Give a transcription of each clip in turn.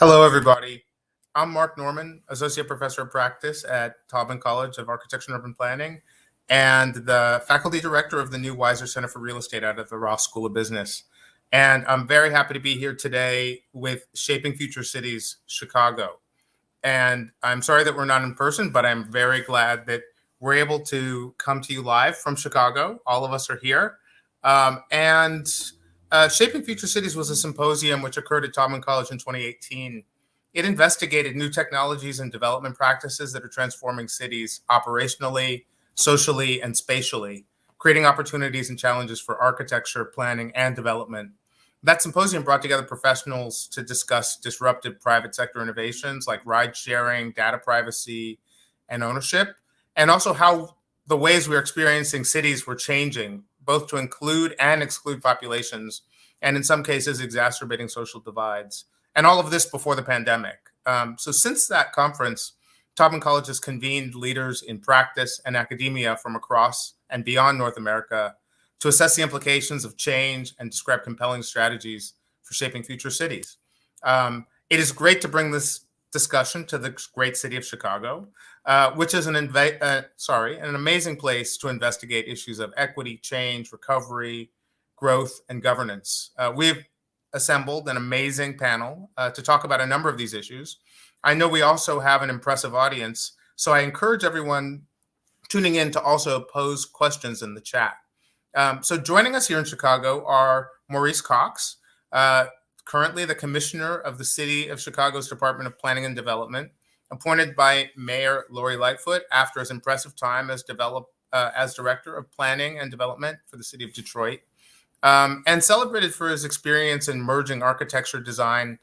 Hello, everybody. I'm Marc Norman, Associate Professor of Practice at Taubman College of Architecture and Urban Planning, and the Faculty Director of the new Weiser Center for Real Estate out of the Ross School of Business. And I'm very happy to be here today with Shaping Future Cities, Chicago. And I'm sorry that we're not in person, but I'm very glad that we're able to come to you live from Chicago. All of us are here. Shaping Future Cities was a symposium which occurred at Taubman College in 2018. It investigated new technologies and development practices that are transforming cities operationally, socially, and spatially, creating opportunities and challenges for architecture, planning, and development. That symposium brought together professionals to discuss disruptive private sector innovations like ride sharing, data privacy, and ownership, and also how the ways we're experiencing cities were changing, both to include and exclude populations, and in some cases, exacerbating social divides. And all of this before the pandemic. So since that conference, Taubman College has convened leaders in practice and academia from across and beyond North America to assess the implications of change and describe compelling strategies for shaping future cities. It is great to bring this discussion to the great city of Chicago, which is an amazing place to investigate issues of equity, change, recovery, growth, and governance. We've assembled an amazing panel to talk about a number of these issues. I know we also have an impressive audience, so I encourage everyone tuning in to also pose questions in the chat. So joining us here in Chicago are Maurice Cox, currently the Commissioner of the City of Chicago's Department of Planning and Development, appointed by Mayor Lori Lightfoot after his impressive time as Director of Planning and Development for the City of Detroit, and celebrated for his experience in merging architecture, design,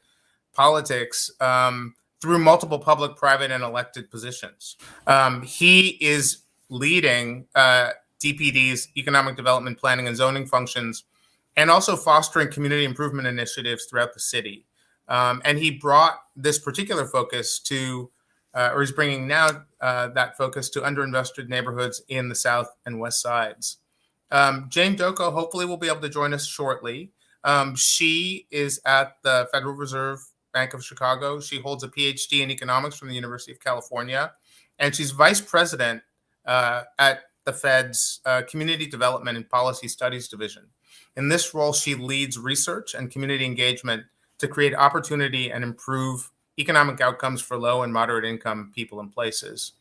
politics through multiple public, private, and elected positions. He is leading DPD's economic development, planning, and zoning functions, and also fostering community improvement initiatives throughout the city. And he brought this particular focus to, or he's bringing now that focus to underinvested neighborhoods in the South and West Sides. Jane Dokko hopefully will be able to join us shortly. She is at the Federal Reserve Bank of Chicago. She holds a PhD in economics from the University of California, and she's vice president at the Fed's Community Development and Policy Studies Division. In this role, she leads research and community engagement to create opportunity and improve economic outcomes for low and moderate income people and places.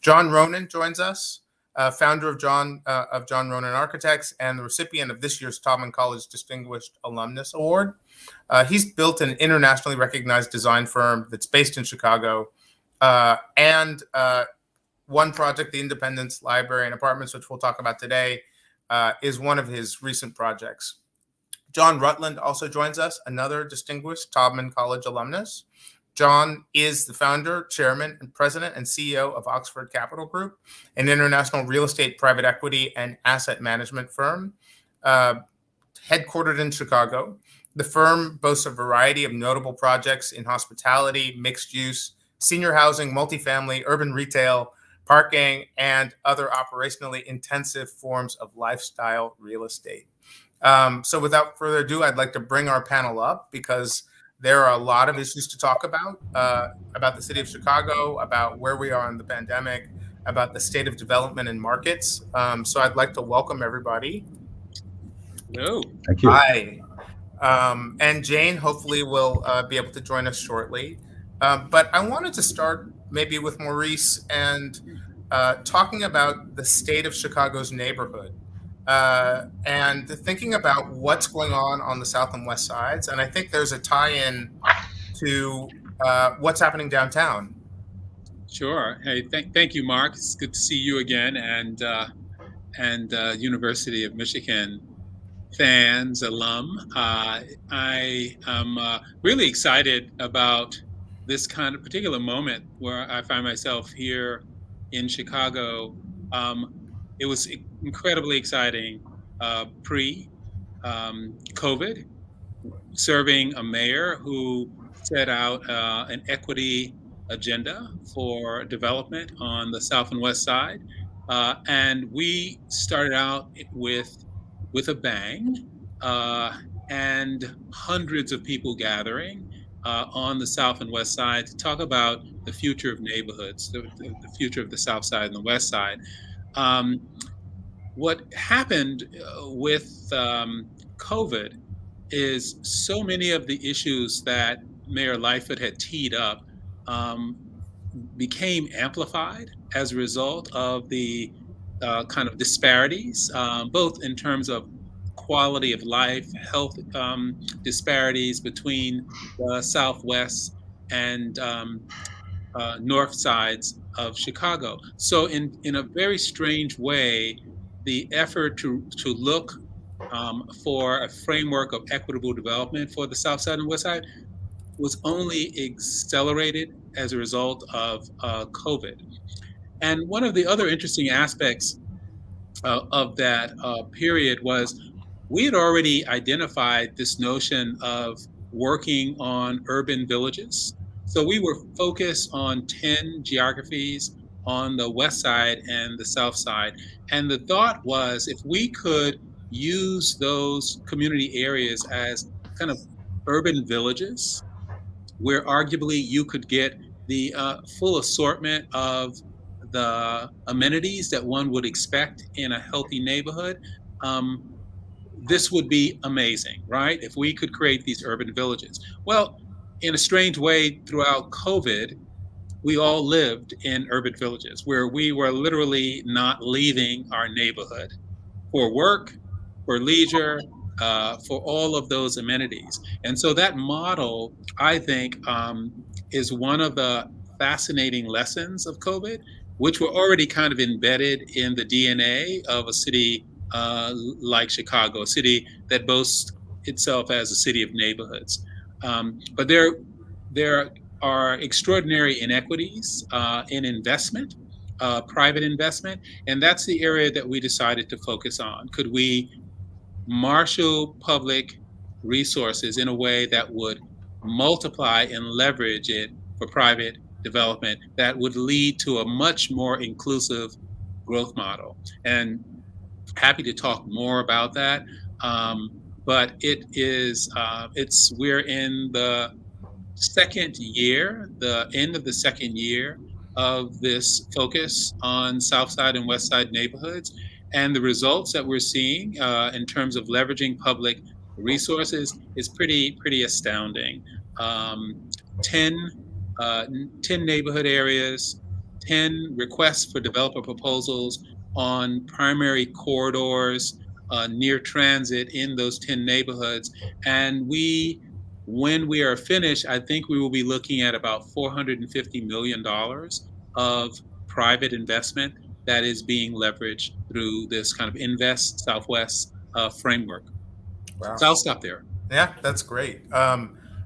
John Ronan joins us, founder of John Ronan Architects and the recipient of this year's Taubman College Distinguished Alumnus Award. He's built an internationally recognized design firm that's based in Chicago, and one project, the Independence Library and Apartments, which we'll talk about today, is one of his recent projects. John Rutledge also joins us, another distinguished Taubman College alumnus. John is the founder, chairman, and president and CEO of Oxford Capital Group, an international real estate, private equity, and asset management firm headquartered in Chicago. The firm boasts a variety of notable projects in hospitality, mixed use, senior housing, multifamily, urban retail, parking, and other operationally intensive forms of lifestyle real estate. So without further ado, I'd like to bring our panel up because there are a lot of issues to talk about the city of Chicago, about where we are in the pandemic, about the state of development and markets. So I'd like to welcome everybody. Hello. Thank you. Hi. And Jane hopefully will be able to join us shortly. But I wanted to start maybe with Maurice and talking about the state of Chicago's neighborhood and thinking about what's going on the South and West Sides. And I think there's a tie-in to what's happening downtown. Sure. Hey, thank you, Marc. It's good to see you again, and University of Michigan fans, alum. I am really excited about this kind of particular moment where I find myself here in Chicago. It was incredibly exciting pre-COVID, serving a mayor who set out an equity agenda for development on the South and West Side. And we started out with a bang, and hundreds of people gathering. on the South and West Side to talk about the future of neighborhoods, the future of the South Side and the West Side. Um, what happened with COVID is so many of the issues that Mayor Lightfoot had teed up um, became amplified as a result of the kind of disparities, both in terms of quality of life, health disparities between the Southwest and north sides of Chicago. So, in a very strange way, the effort to look for a framework of equitable development for the South Side and West Side was only accelerated as a result of COVID. And one of the other interesting aspects of that period was we had already identified this notion of working on urban villages. So we were focused on 10 geographies on the west side and the south side. And the thought was if we could use those community areas as kind of urban villages, where arguably you could get the full assortment of the amenities that one would expect in a healthy neighborhood, um, this would be amazing, right? If we could create these urban villages. Well, in a strange way, throughout COVID, we all lived in urban villages where we were literally not leaving our neighborhood for work, for leisure, for all of those amenities. And so that model, I think, is one of the fascinating lessons of COVID, which were already kind of embedded in the DNA of a city like Chicago, a city that boasts itself as a city of neighborhoods. But there are extraordinary inequities in investment, private investment, and that's the area that we decided to focus on. Could we marshal public resources in a way that would multiply and leverage it for private development that would lead to a much more inclusive growth model? And happy to talk more about that. But we're in the second year, the end of the second year of this focus on South Side and West Side neighborhoods. And the results that we're seeing in terms of leveraging public resources is pretty astounding. Um, 10, 10 neighborhood areas, 10 requests for developer proposals on primary corridors near transit in those 10 neighborhoods. And when we are finished, I think we will be looking at about $450 million of private investment that is being leveraged through this kind of Invest Southwest framework. Wow. So I'll stop there. Yeah, that's great.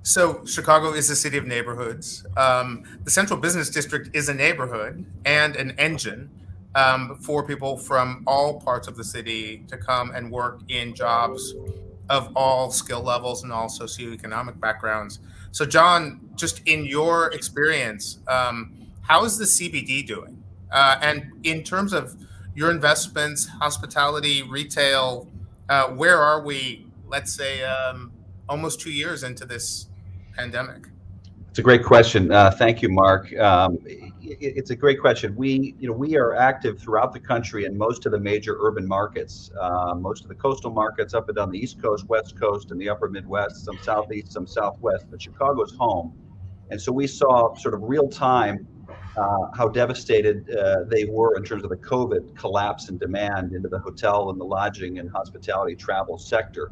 So Chicago is a city of neighborhoods. The Central Business District is a neighborhood and an engine for people from all parts of the city to come and work in jobs of all skill levels and all socioeconomic backgrounds. So John, just in your experience, how is the CBD doing? And in terms of your investments, hospitality, retail, where are we, let's say, almost 2 years into this pandemic? It's a great question. Thank you, Marc. It's a great question. We are active throughout the country in most of the major urban markets, most of the coastal markets up and down the East Coast, West Coast, and the upper Midwest, some Southeast, some Southwest, but Chicago's home. And so we saw sort of real time how devastated they were in terms of the COVID collapse in demand into the hotel and the lodging and hospitality travel sector.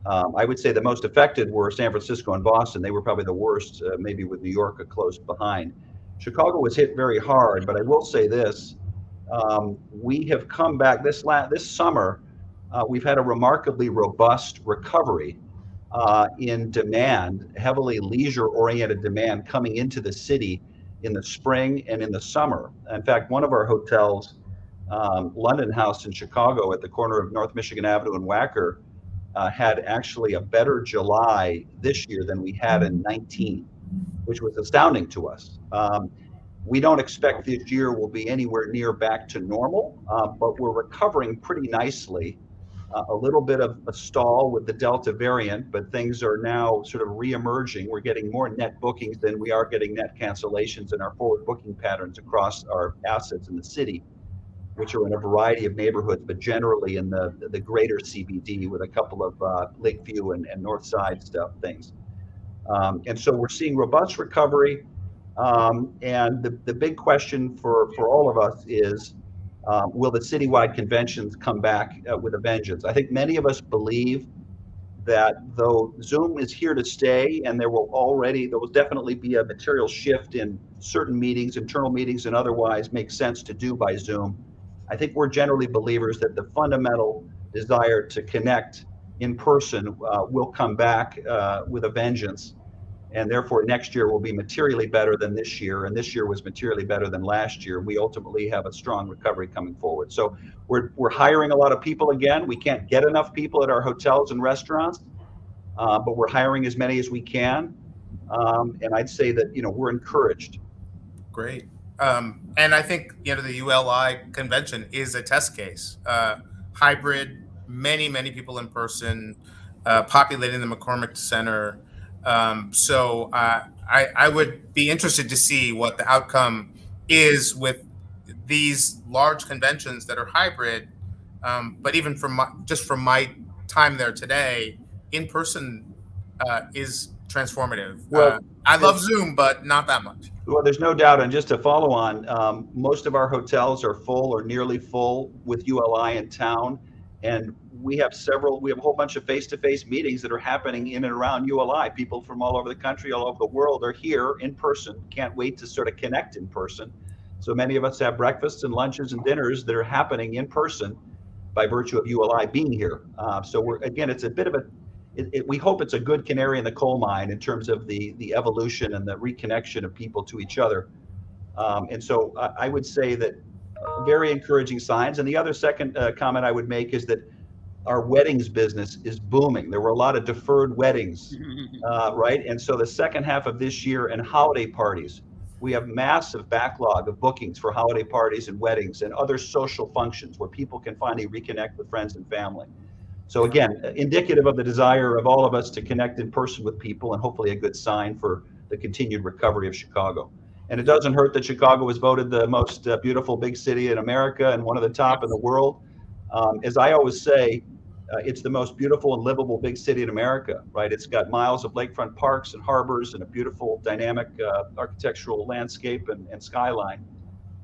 I would say the most affected were San Francisco and Boston. They were probably the worst, maybe with New York a close behind. Chicago was hit very hard, but I will say this, we have come back this summer, we've had a remarkably robust recovery in demand, heavily leisure-oriented demand coming into the city in the spring and in the summer. In fact, one of our hotels, London House in Chicago at the corner of North Michigan Avenue and Wacker, had actually a better July this year than we had in 19, which was astounding to us. We don't expect this year will be anywhere near back to normal, but we're recovering pretty nicely a little bit of a stall with the Delta variant, but things are now sort of re-emerging. We're getting more net bookings than we are getting net cancellations in our forward booking patterns across our assets in the city, which are in a variety of neighborhoods, but generally in the greater CBD with a couple of Lakeview and North Side stuff things. And so we're seeing robust recovery. And the big question for all of us is, will the citywide conventions come back with a vengeance? I think many of us believe that though Zoom is here to stay, and there will definitely be a material shift in certain meetings, internal meetings and otherwise make sense to do by Zoom. I think we're generally believers that the fundamental desire to connect in person will come back with a vengeance. And therefore next year will be materially better than this year, and this year was materially better than last year. We ultimately have a strong recovery coming forward. So we're hiring a lot of people again. We can't get enough people at our hotels and restaurants, but we're hiring as many as we can. And I'd say that, we're encouraged. Great. And I think, the ULI convention is a test case. Hybrid, many people in person, populating the McCormick Center. So I would be interested to see what the outcome is with these large conventions that are hybrid. But even from my time there today, in person is transformative. Well, I love Zoom, but not that much. Well, there's no doubt. And just to follow on, most of our hotels are full or nearly full with ULI in town. And we have a whole bunch of face-to-face meetings that are happening in and around ULI. People from all over the country, all over the world are here in person. Can't wait to sort of connect in person. So many of us have breakfasts and lunches and dinners that are happening in person by virtue of ULI being here. So it's a bit of we hope it's a good canary in the coal mine in terms of the evolution and the reconnection of people to each other. And so I would say that very encouraging signs. And the other second comment I would make is that our weddings business is booming. There were a lot of deferred weddings, right? And so the second half of this year and holiday parties, we have massive backlog of bookings for holiday parties and weddings and other social functions where people can finally reconnect with friends and family. So again, indicative of the desire of all of us to connect in person with people, and hopefully a good sign for the continued recovery of Chicago. And it doesn't hurt that Chicago was voted the most beautiful big city in America and one of the top in the world. As I always say, it's the most beautiful and livable big city in America, right? It's got miles of lakefront parks and harbors and a beautiful dynamic architectural landscape and skyline,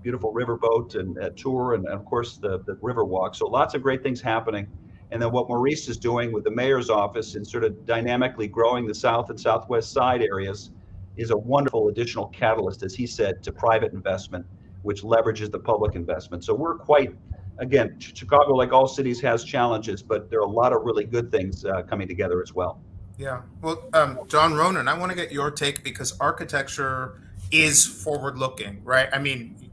beautiful riverboat and tour, and of course the river walk. So lots of great things happening. And then what Maurice is doing with the mayor's office in sort of dynamically growing the south and southwest side areas is a wonderful additional catalyst, as he said, to private investment, which leverages the public investment. So we're again, Chicago, like all cities, has challenges, but there are a lot of really good things coming together as well. Yeah. Well, John Ronan, I want to get your take, because architecture is forward-looking, right? I mean,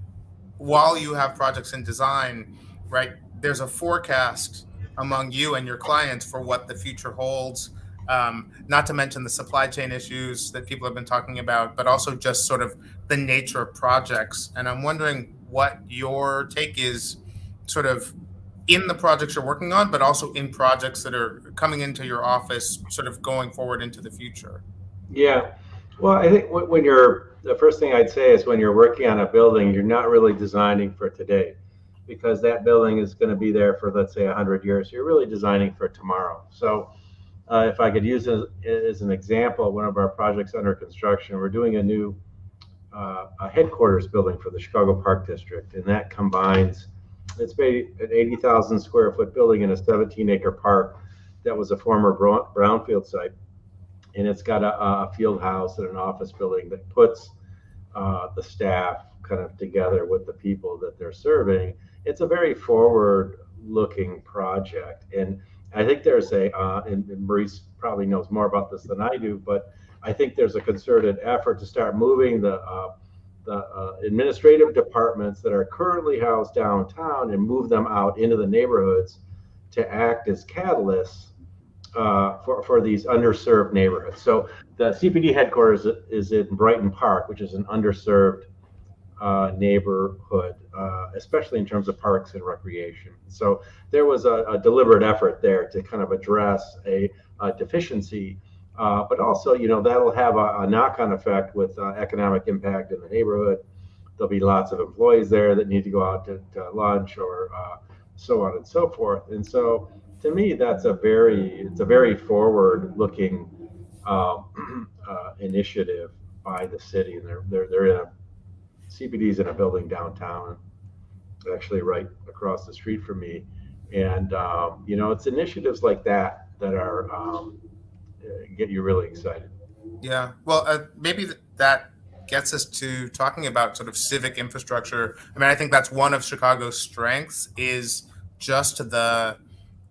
while you have projects in design, right, there's a forecast among you and your clients for what the future holds, not to mention the supply chain issues that people have been talking about, but also just sort of the nature of projects. And I'm wondering what your take is sort of in the projects you're working on, but also in projects that are coming into your office, sort of going forward into the future. Yeah. Well, I think the first thing I'd say is when you're working on a building, you're not really designing for today, because that building is going to be there for, let's say, 100 years. You're really designing for tomorrow. So if I could use it as an example, one of our projects under construction, we're doing a new a headquarters building for the Chicago Park District. And that combines, it's an 80,000 square foot building in a 17-acre park that was a former brownfield site. And it's got a field house and an office building that puts the staff kind of together with the people that they're serving. It's a very forward-looking project, and I think there's and Maurice probably knows more about this than I do, but I think there's a concerted effort to start moving the administrative departments that are currently housed downtown and move them out into the neighborhoods to act as catalysts for these underserved neighborhoods. So the CPD headquarters is in Brighton Park, which is an underserved neighborhood, especially in terms of parks and recreation. So there was a deliberate effort there to kind of address a deficiency, but also, that'll have a knock-on effect with economic impact in the neighborhood. There'll be lots of employees there that need to go out to lunch or so on and so forth. And so, to me, it's a very forward-looking initiative by the city, and they're in CBD's in a building downtown, actually right across the street from me, and it's initiatives like that are get you really excited. Yeah, well, maybe that gets us to talking about sort of civic infrastructure. I mean, I think that's one of Chicago's strengths, is just the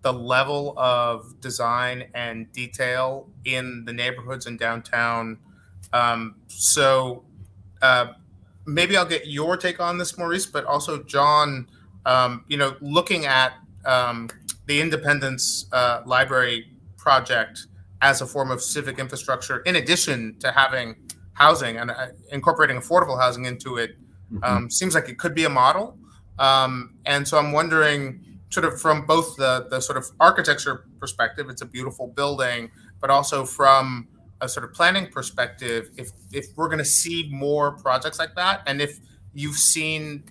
level of design and detail in the neighborhoods in downtown. So maybe I'll get your take on this, Maurice, but also John, looking at the Independence Library project as a form of civic infrastructure, in addition to having housing and incorporating affordable housing into it, seems like it could be a model. And so I'm wondering, sort of from both the sort of architecture perspective, it's a beautiful building, but also from a sort of planning perspective, if we're going to see more projects like that, and if you've seen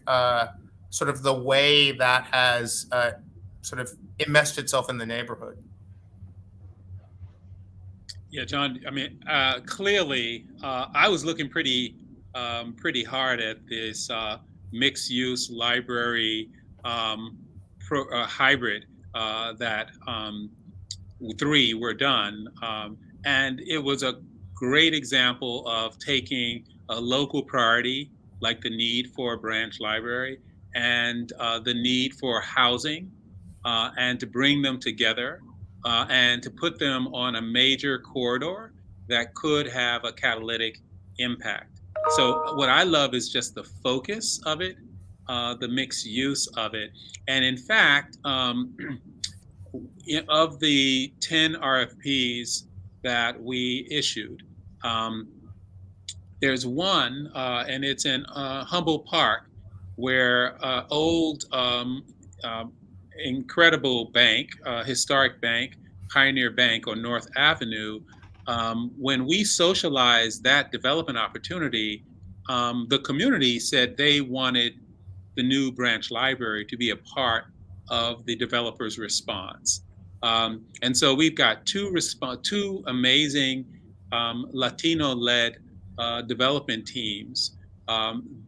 sort of the way that has sort of enmeshed itself in the neighborhood. Yeah, John, I mean, clearly, I was looking pretty hard at this mixed-use library hybrid that 3 were done. And it was a great example of taking a local priority, like the need for a branch library and the need for housing, and to bring them together and to put them on a major corridor that could have a catalytic impact. So what I love is just the focus of it, the mixed use of it. And in fact, of the 10 RFPs that we issued, there's one, and it's in Humboldt Park, where old incredible bank, historic bank, Pioneer Bank on North Avenue, when we socialized that development opportunity, the community said they wanted the new branch library to be a part of the developer's response. And so we've got two amazing Latino-led development teams,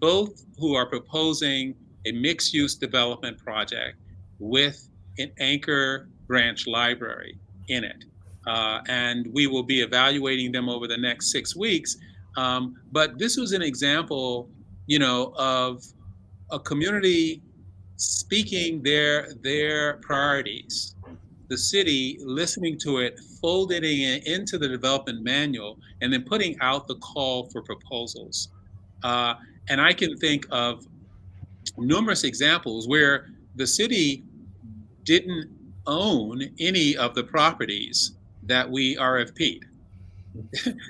both who are proposing a mixed-use development project with an anchor branch library in it. And we will be evaluating them over the next 6 weeks. But this was an example, of a community speaking their priorities, the city listening to it, folding it into the development manual, and then putting out the call for proposals. And I can think of numerous examples where the city didn't own any of the properties that we RFP'd.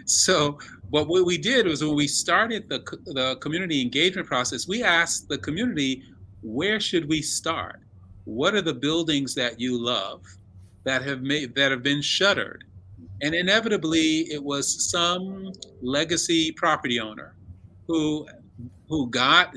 So what we did was, when we started the community engagement process, we asked the community, where should we start? What are the buildings that you love that have been shuttered? And inevitably, it was some legacy property owner who got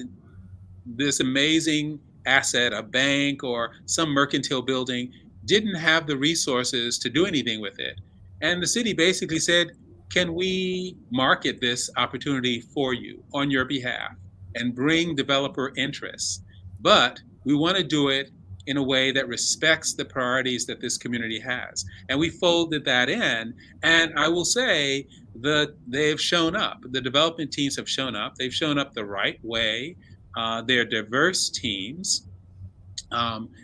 this amazing asset, a bank or some mercantile building, didn't have the resources to do anything with it. And the city basically said, can we market this opportunity for you on your behalf and bring developer interest? But we want to do it in a way that respects the priorities that this community has. And we folded that in. And I will say that they've shown up. The development teams have shown up. They've shown up the right way. They're diverse teams. And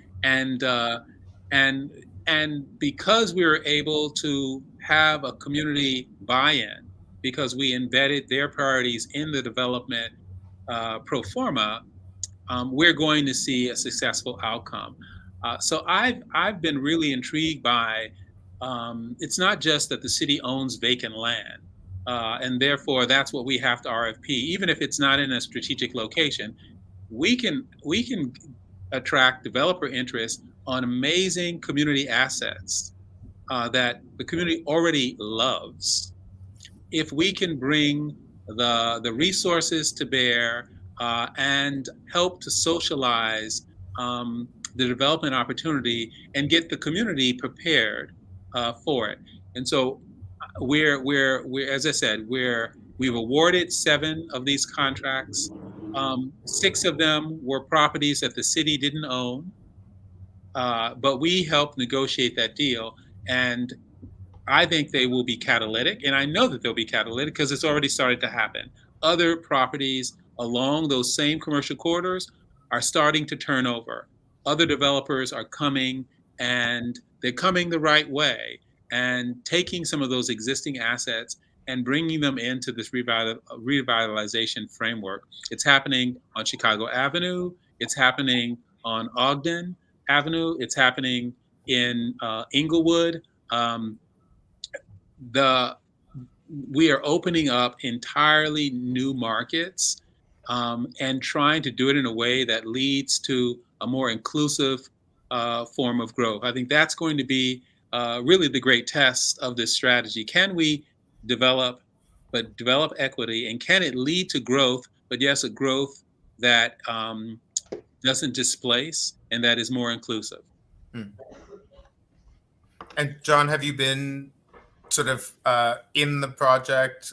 because we were able to have a community buy-in, because we embedded their priorities in the development pro forma, we're going to see a successful outcome. So I've been really intrigued by, it's not just that the city owns vacant land, and therefore that's what we have to RFP, even if it's not in a strategic location. we can attract developer interest on amazing community assets that the community already loves. If we can bring the resources to bear and help to socialize the development opportunity and get the community prepared for it. And so we're as I said, we've awarded 7 of these contracts. 6 of them were properties that the city didn't own, but we helped negotiate that deal. And I think they will be catalytic, and I know that they'll be catalytic because it's already started to happen. Other properties along those same commercial corridors are starting to turn over. Other developers are coming, and they're coming the right way and taking some of those existing assets and bringing them into this revitalization framework. It's happening on Chicago Avenue. It's happening on Ogden Avenue. It's happening in Inglewood. We are opening up entirely new markets and trying to do it in a way that leads to a more inclusive form of growth. I think that's going to be really the great test of this strategy. Can we develop equity, and can it lead to growth, but yes, a growth that doesn't displace and that is more inclusive. And John, have you been sort of in the project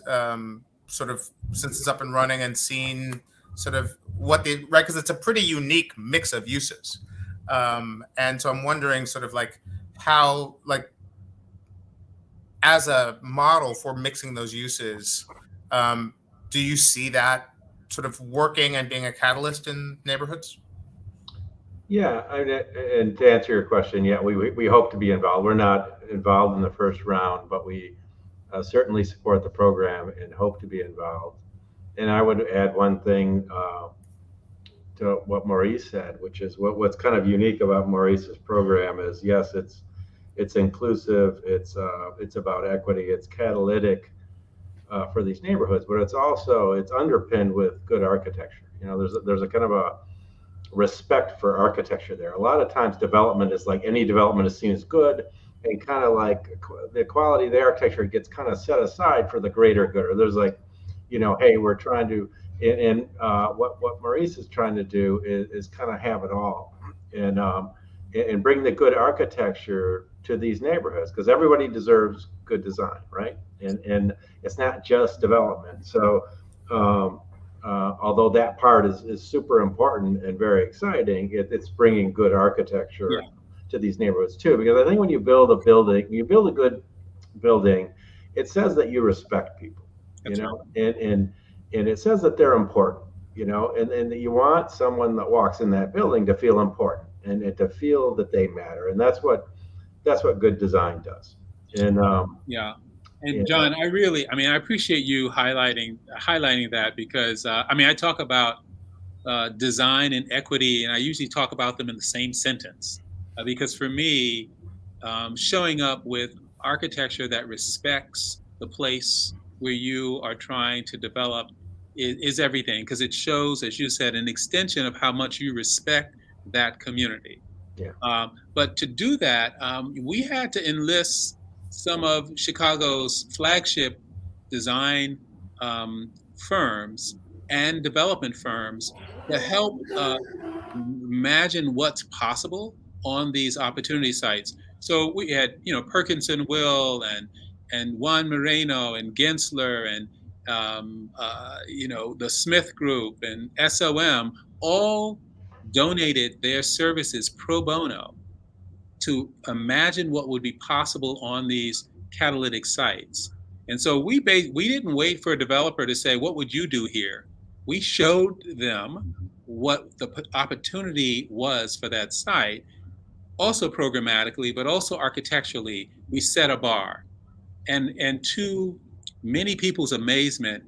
sort of since it's up and running and seen sort of what the, right, because it's a pretty unique mix of uses. And so I'm wondering sort of like how, like, as a model for mixing those uses, do you see that sort of working and being a catalyst in neighborhoods? Yeah, and to answer your question, yeah, we hope to be involved. We're not involved in the first round, but we certainly support the program and hope to be involved. And I would add one thing to what Maurice said, which is what's kind of unique about Maurice's program is, yes, it's inclusive, it's about equity, it's catalytic for these neighborhoods, but it's underpinned with good architecture. You know, there's a kind of a respect for architecture there. A lot of times development is like, any development is seen as good, and kind of like the quality of the architecture gets kind of set aside for the greater good. Or there's like, you know, hey, we're trying to, and what Maurice is trying to do is kind of have it all, and bring the good architecture to these neighborhoods, because everybody deserves good design, right? And it's not just development. So although that part is super important and very exciting, it's bringing good architecture to these neighborhoods too. Because I think when you build a good building, it says that you respect people, you know, and it says that they're important, you know, and that you want someone that walks in that building to feel important and to feel that they matter. And that's what good design does. And And John, I appreciate you highlighting that, because I talk about design and equity, and I usually talk about them in the same sentence, because for me, showing up with architecture that respects the place where you are trying to develop is everything, because it shows, as you said, an extension of how much you respect that community. Yeah. But to do that, we had to enlist some of Chicago's flagship design firms and development firms to help imagine what's possible on these opportunity sites. So we had, you know, Perkinson Will and Juan Moreno and Gensler and you know, the Smith Group and SOM all donated their services pro bono to imagine what would be possible on these catalytic sites. And so we didn't wait for a developer to say, what would you do here? We showed them what the opportunity was for that site, also programmatically, but also architecturally. We set a bar. And to many people's amazement,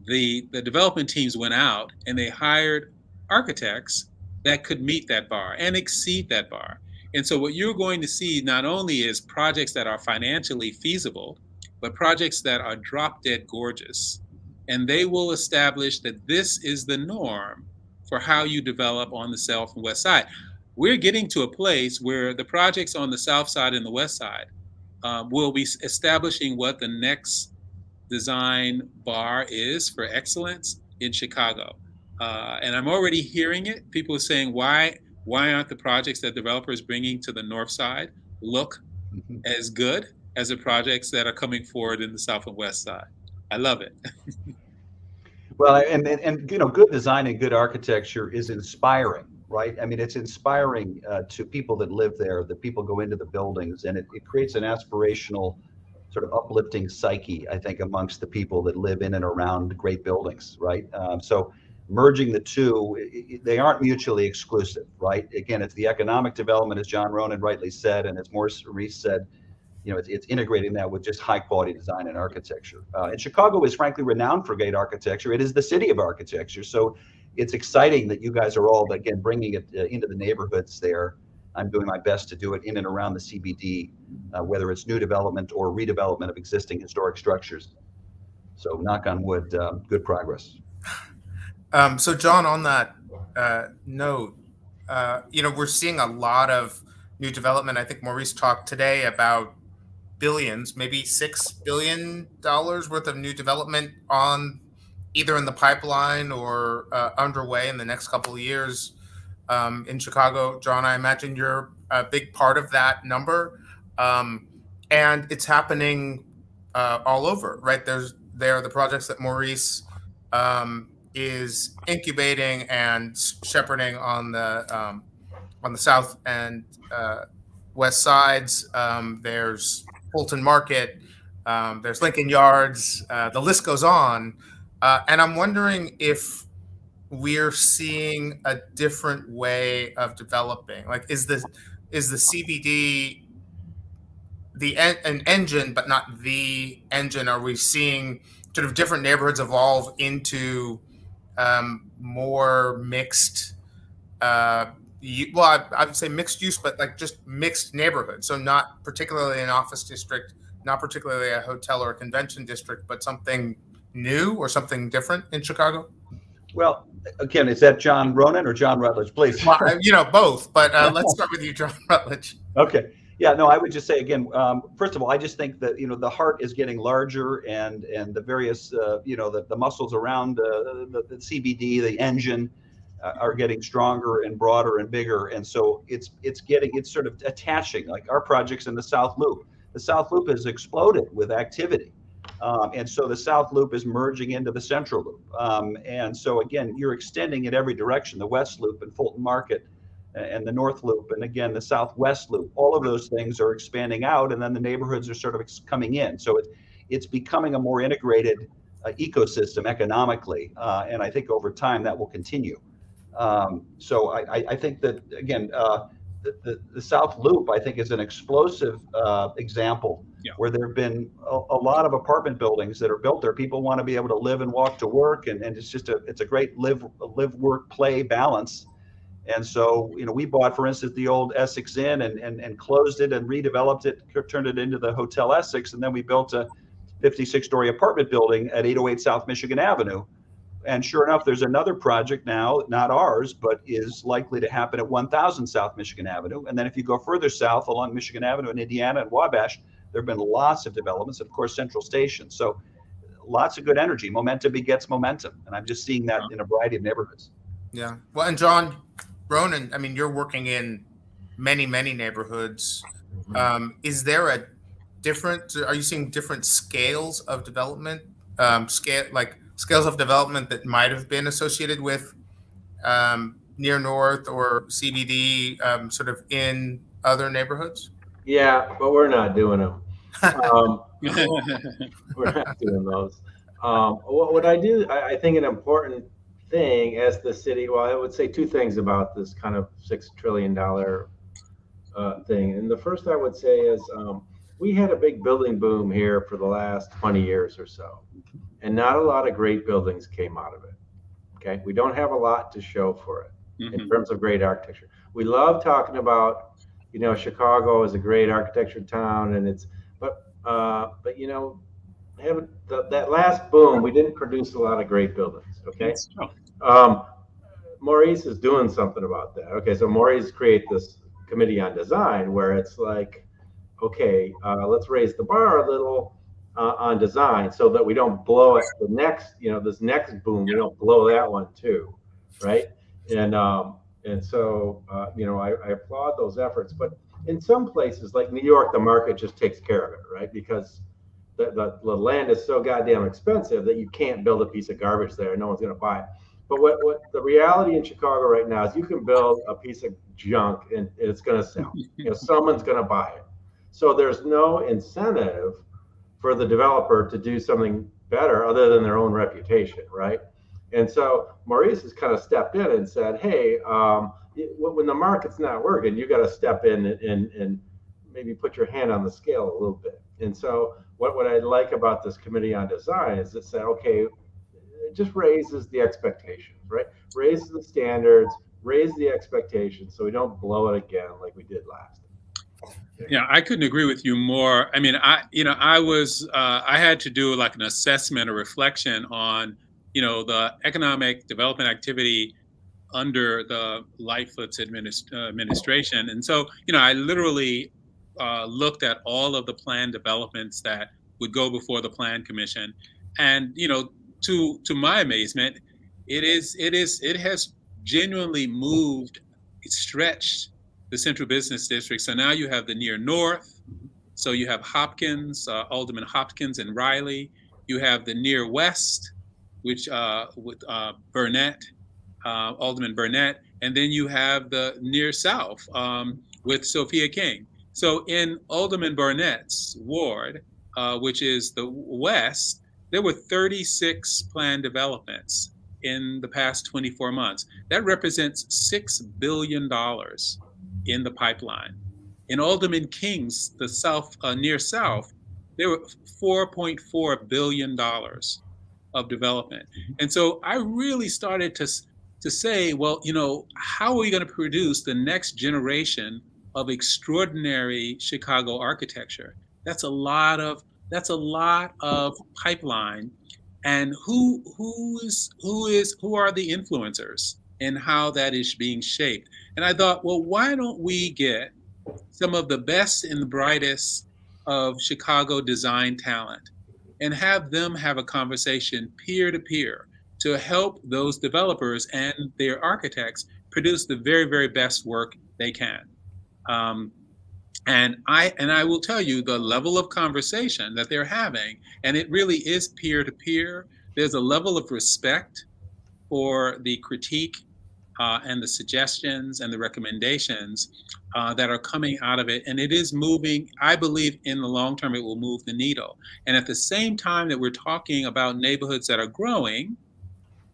the development teams went out and they hired architects that could meet that bar and exceed that bar. And so what you're going to see not only is projects that are financially feasible, but projects that are drop dead gorgeous. And they will establish that this is the norm for how you develop on the south and west side. We're getting to a place where the projects on the south side and the west side will be establishing what the next design bar is for excellence in Chicago. And I'm already hearing it. People are saying, why aren't the projects that developers bringing to the north side look as good as the projects that are coming forward in the south and west side? I love it. Well, and good design and good architecture is inspiring, right? I mean, it's inspiring to people that live there, that people go into the buildings, and it creates an aspirational, sort of uplifting psyche, I think, amongst the people that live in and around great buildings, right? So merging the two, they aren't mutually exclusive, right? Again, it's the economic development, as John Ronan rightly said, and as Maurice said, it's integrating that with just high quality design and architecture. And Chicago is frankly renowned for great architecture. It is the city of architecture. So it's exciting that you guys are all, again, bringing it into the neighborhoods there. I'm doing my best to do it in and around the CBD, whether it's new development or redevelopment of existing historic structures. So knock on wood, good progress. So John, on that note, we're seeing a lot of new development. I think Maurice talked today about billions, maybe $6 billion worth of new development on either in the pipeline or underway in the next couple of years in Chicago. John, I imagine you're a big part of that number. And it's happening all over, right? There are the projects that Maurice is incubating and shepherding on the south and west sides. There's Fulton Market, there's Lincoln Yards, the list goes on. And I'm wondering if we're seeing a different way of developing. Like, is the CBD an engine, but not the engine? Are we seeing sort of different neighborhoods evolve into more mixed? I would say mixed use, but like just mixed neighborhoods. So not particularly an office district, not particularly a hotel or a convention district, but something new or something different in Chicago? Well, again, is that John Ronan or John Rutledge, please? Well, both, but let's start with you, John Rutledge. Okay. Yeah, no, I would just say again, first of all, I just think that, the heart is getting larger and the various, the muscles around the CBD, the engine, are getting stronger and broader and bigger. And so it's sort of attaching, like our projects in the South Loop. The South Loop has exploded with activity. And so the South Loop is merging into the Central Loop. And so again, you're extending in every direction, the West Loop and Fulton Market and the North Loop, and again, the Southwest Loop. All of those things are expanding out, and then the neighborhoods are sort of coming in. So it's becoming a more integrated ecosystem economically. And I think over time that will continue. So I think that, again, the South Loop, I think, is an explosive example where there have been a lot of apartment buildings that are built there. People want to be able to live and walk to work, and it's just it's a great live, work, play balance. And so, we bought, for instance, the old Essex Inn and closed it and redeveloped it, turned it into the Hotel Essex, and then we built a 56-story apartment building at 808 South Michigan Avenue. And sure enough, there's another project now, not ours, but is likely to happen at 1000 South Michigan Avenue. And then if you go further south along Michigan Avenue in Indiana and Wabash, there have been lots of developments, of course, Central Station. So lots of good energy. Momentum begets momentum. And I'm just seeing that in a variety of neighborhoods. Yeah. Well, and John Ronan, I mean, you're working in many, many neighborhoods. Is there are you seeing different scales of development, scales of development that might have been associated with near North or CBD sort of in other neighborhoods? Yeah, but we're not doing them. We're not doing those. What I do, I think an important thing as the city, well, I would say two things about this kind of $6 trillion thing. And the first I would say is we had a big building boom here for the last 20 years or so. And not a lot of great buildings came out of it. Okay, we don't have a lot to show for it in terms of great architecture. We love talking about, Chicago is a great architecture town, and but that last boom, we didn't produce a lot of great buildings. Okay, Maurice is doing something about that. Okay, so Maurice create this committee on design where it's like, okay, let's raise the bar a little on design so that we don't blow it. The next, this next boom, we don't blow that one too, right? And so, I applaud those efforts. But in some places, like New York, the market just takes care of it, right? Because the land is so goddamn expensive that you can't build a piece of garbage there. No one's going to buy it. But what the reality in Chicago right now is you can build a piece of junk and it's going to sell. Someone's going to buy it. So there's no incentive for the developer to do something better other than their own reputation, right? And so Maurice has kind of stepped in and said, hey, when the market's not working, you got to step in and maybe put your hand on the scale a little bit. And so what I like about this committee on design is it said, okay, it just raises the expectations, right? Raises the standards, raise the expectations so we don't blow it again like we did last. Yeah, I couldn't agree with you more. I mean, I had to do like an assessment or reflection on, the economic development activity under the Lightfoot's administration. And so, I literally looked at all of the plan developments that would go before the Plan Commission. And, to my amazement, it has genuinely moved, stretched the central business district. So now you have the near north. So you have Hopkins, Alderman Hopkins and Riley. You have the near west, which with Burnett, Alderman Burnett. And then you have the near south with Sophia King. So in Alderman Burnett's ward, which is the west, there were 36 planned developments in the past 24 months. That represents $6 billion in the pipeline. In Alderman King's, the south, near south, there were $4.4 billion of development. And so I really started to say, well, how are we going to produce the next generation of extraordinary Chicago architecture? That's a lot of pipeline. And who are the influencers and how that is being shaped? And I thought, well, why don't we get some of the best and the brightest of Chicago design talent and have them have a conversation peer to peer to help those developers and their architects produce the very, very best work they can. And I will tell you the level of conversation that they're having, and it really is peer to peer. There's a level of respect for the critique and the suggestions and the recommendations that are coming out of it. And it is moving, I believe in the long term, it will move the needle. And at the same time that we're talking about neighborhoods that are growing,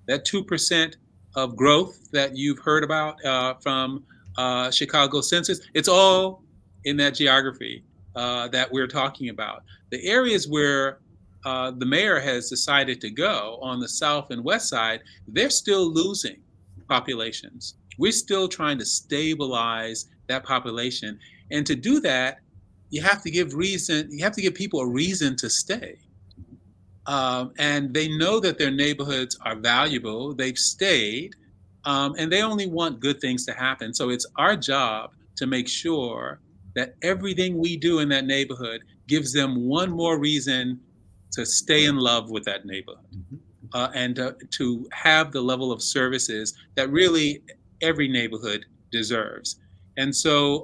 that 2% of growth that you've heard about from Chicago census, it's all in that geography that we're talking about. The areas where the mayor has decided to go on the south and west side, they're still losing populations. We're still trying to stabilize that population. And to do that, you have to give people a reason to stay. And they know that their neighborhoods are valuable, they've stayed, and they only want good things to happen. So it's our job to make sure that everything we do in that neighborhood gives them one more reason to stay in love with that neighborhood. And to have the level of services that really every neighborhood deserves. And so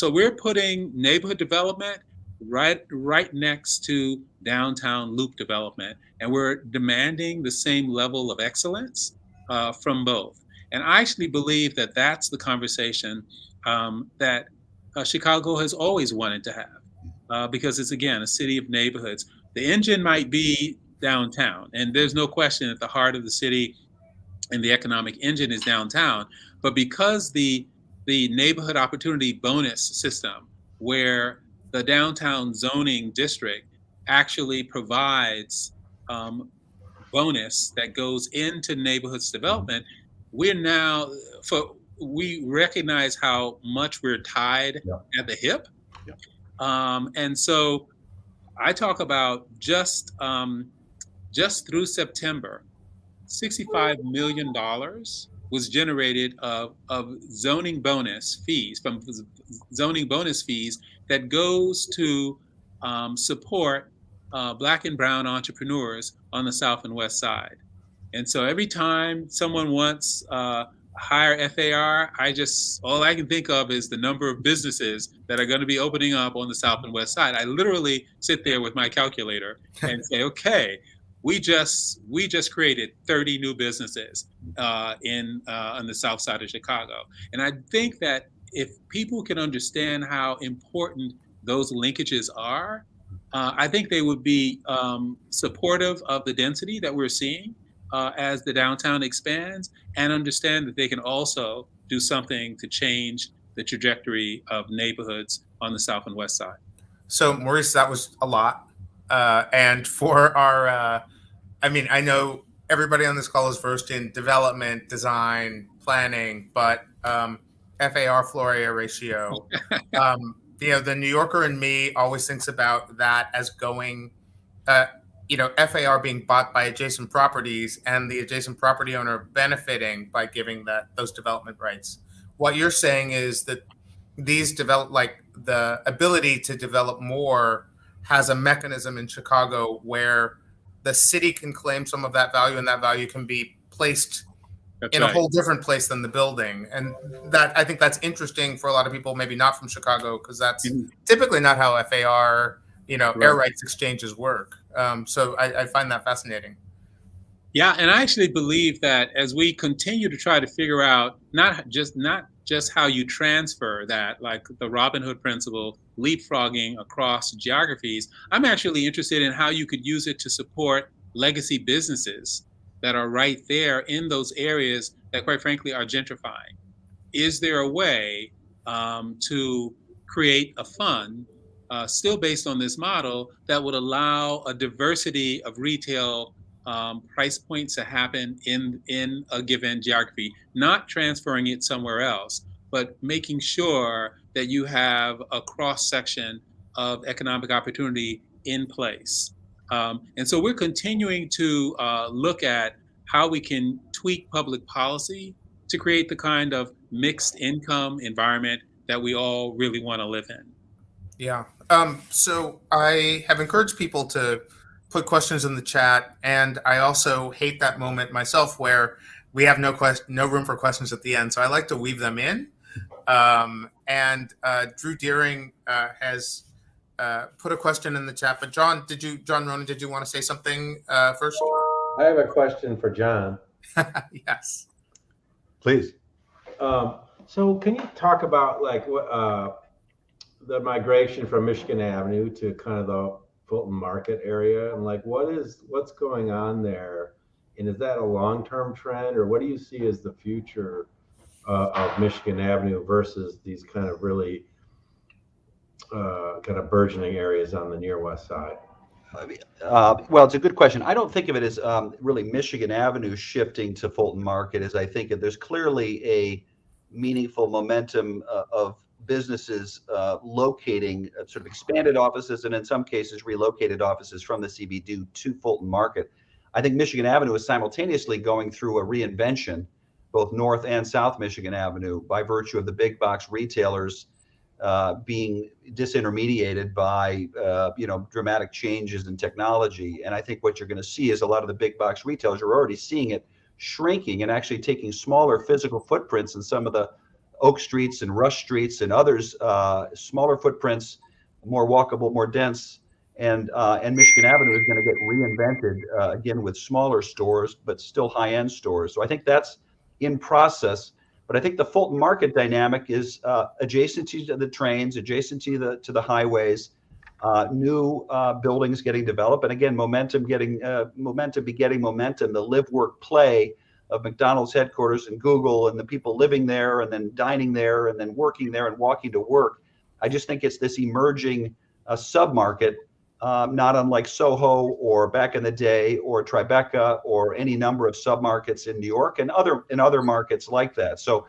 we're putting neighborhood development right next to downtown loop development. And we're demanding the same level of excellence from both. And I actually believe that that's the conversation that Chicago has always wanted to have, because it's, again, a city of neighborhoods. The engine might be downtown, and there's no question at the heart of the city and the economic engine is downtown. But because the neighborhood opportunity bonus system, where the downtown zoning district actually provides bonus that goes into neighborhoods development, we recognize how much we're tied at the hip. And so I talk about just through September, $65 million was generated of zoning bonus fees, from zoning bonus fees that goes to support Black and brown entrepreneurs on the South and West Side. And so every time someone wants higher FAR, all I can think of is the number of businesses that are going to be opening up on the South and West Side. I literally sit there with my calculator and say, okay, we just created 30 new businesses on the South Side of Chicago. And I think that if people can understand how important those linkages are, I think they would be supportive of the density that we're seeing as the downtown expands, and understand that they can also do something to change the trajectory of neighborhoods on the South and West Side. So, Maurice, that was a lot. And for our, I know everybody on this call is versed in development, design, planning, but FAR floor area ratio, the New Yorker in me always thinks about that as going, FAR being bought by adjacent properties and the adjacent property owner benefiting by giving those development rights. What you're saying is that these the ability to develop more has a mechanism in Chicago where the city can claim some of that value, and that value can be placed a whole different place than the building. And that, I think that's interesting for a lot of people, maybe not from Chicago, because that's typically not how FAR, air rights exchanges work. So I find that fascinating. Yeah, and I actually believe that as we continue to try to figure out not just how you transfer that, like the Robin Hood principle, leapfrogging across geographies, I'm actually interested in how you could use it to support legacy businesses that are right there in those areas that, quite frankly, are gentrifying. Is there a way to create a fund still based on this model that would allow a diversity of retail price points to happen in a given geography, not transferring it somewhere else, but making sure that you have a cross section of economic opportunity in place. And so we're continuing to look at how we can tweak public policy to create the kind of mixed income environment that we all really want to live in. Yeah. So I have encouraged people to put questions in the chat, and I also hate that moment myself where we have no room for questions at the end. So I like to weave them in. And Drew Deering has put a question in the chat. But John Ronan, did you want to say something first? I have a question for John. Yes. Please. So can you talk about the migration from Michigan Avenue to kind of the Fulton Market area, and what's going on there, and is that a long-term trend, or what do you see as the future of Michigan Avenue versus these kind of really kind of burgeoning areas on the near west side? Well, it's a good question. I don't think of it as really Michigan Avenue shifting to Fulton Market, as I think there's clearly a meaningful momentum of businesses locating sort of expanded offices, and in some cases relocated offices from the CBD to Fulton Market. I think Michigan Avenue is simultaneously going through a reinvention, both North and South Michigan Avenue, by virtue of the big box retailers being disintermediated by dramatic changes in technology. And I think what you're going to see is a lot of the big box retailers are already seeing it shrinking and actually taking smaller physical footprints in some of the Oak Streets and Rush Streets and others, smaller footprints, more walkable, more dense, and Michigan Avenue is going to get reinvented again with smaller stores, but still high-end stores. So I think that's in process. But I think the Fulton Market dynamic is adjacent to the trains, adjacent to the highways, new buildings getting developed, and again, momentum begetting momentum. The live, work, play of McDonald's headquarters and Google, and the people living there and then dining there and then working there and walking to work. I just think it's this emerging sub-market, not unlike Soho or back in the day or Tribeca or any number of sub-markets in New York and other markets like that. So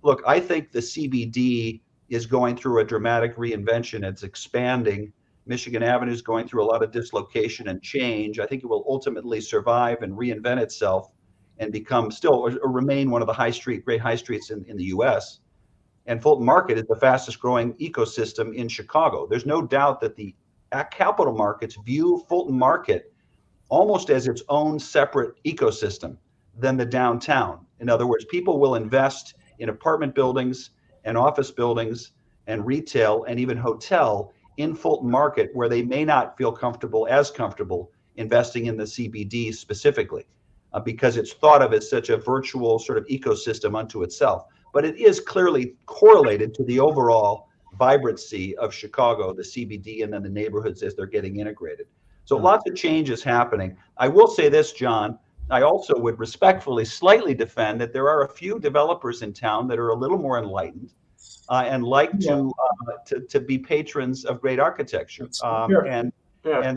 look, I think the CBD is going through a dramatic reinvention. It's expanding. Michigan Avenue is going through a lot of dislocation and change. I think it will ultimately survive and reinvent itself and become still or remain one of the great high streets in the US. And Fulton Market is the fastest growing ecosystem in Chicago. There's no doubt that the capital markets view Fulton Market almost as its own separate ecosystem than the downtown. In other words, people will invest in apartment buildings and office buildings and retail and even hotel in Fulton Market, where they may not feel as comfortable investing in the CBD specifically, because it's thought of as such a virtual sort of ecosystem unto itself. But it is clearly correlated to the overall vibrancy of Chicago, the CBD, and then the neighborhoods as they're getting integrated. So lots of change is happening. I will say this, John, I also would respectfully slightly defend that there are a few developers in town that are a little more enlightened and like to be patrons of great architecture. And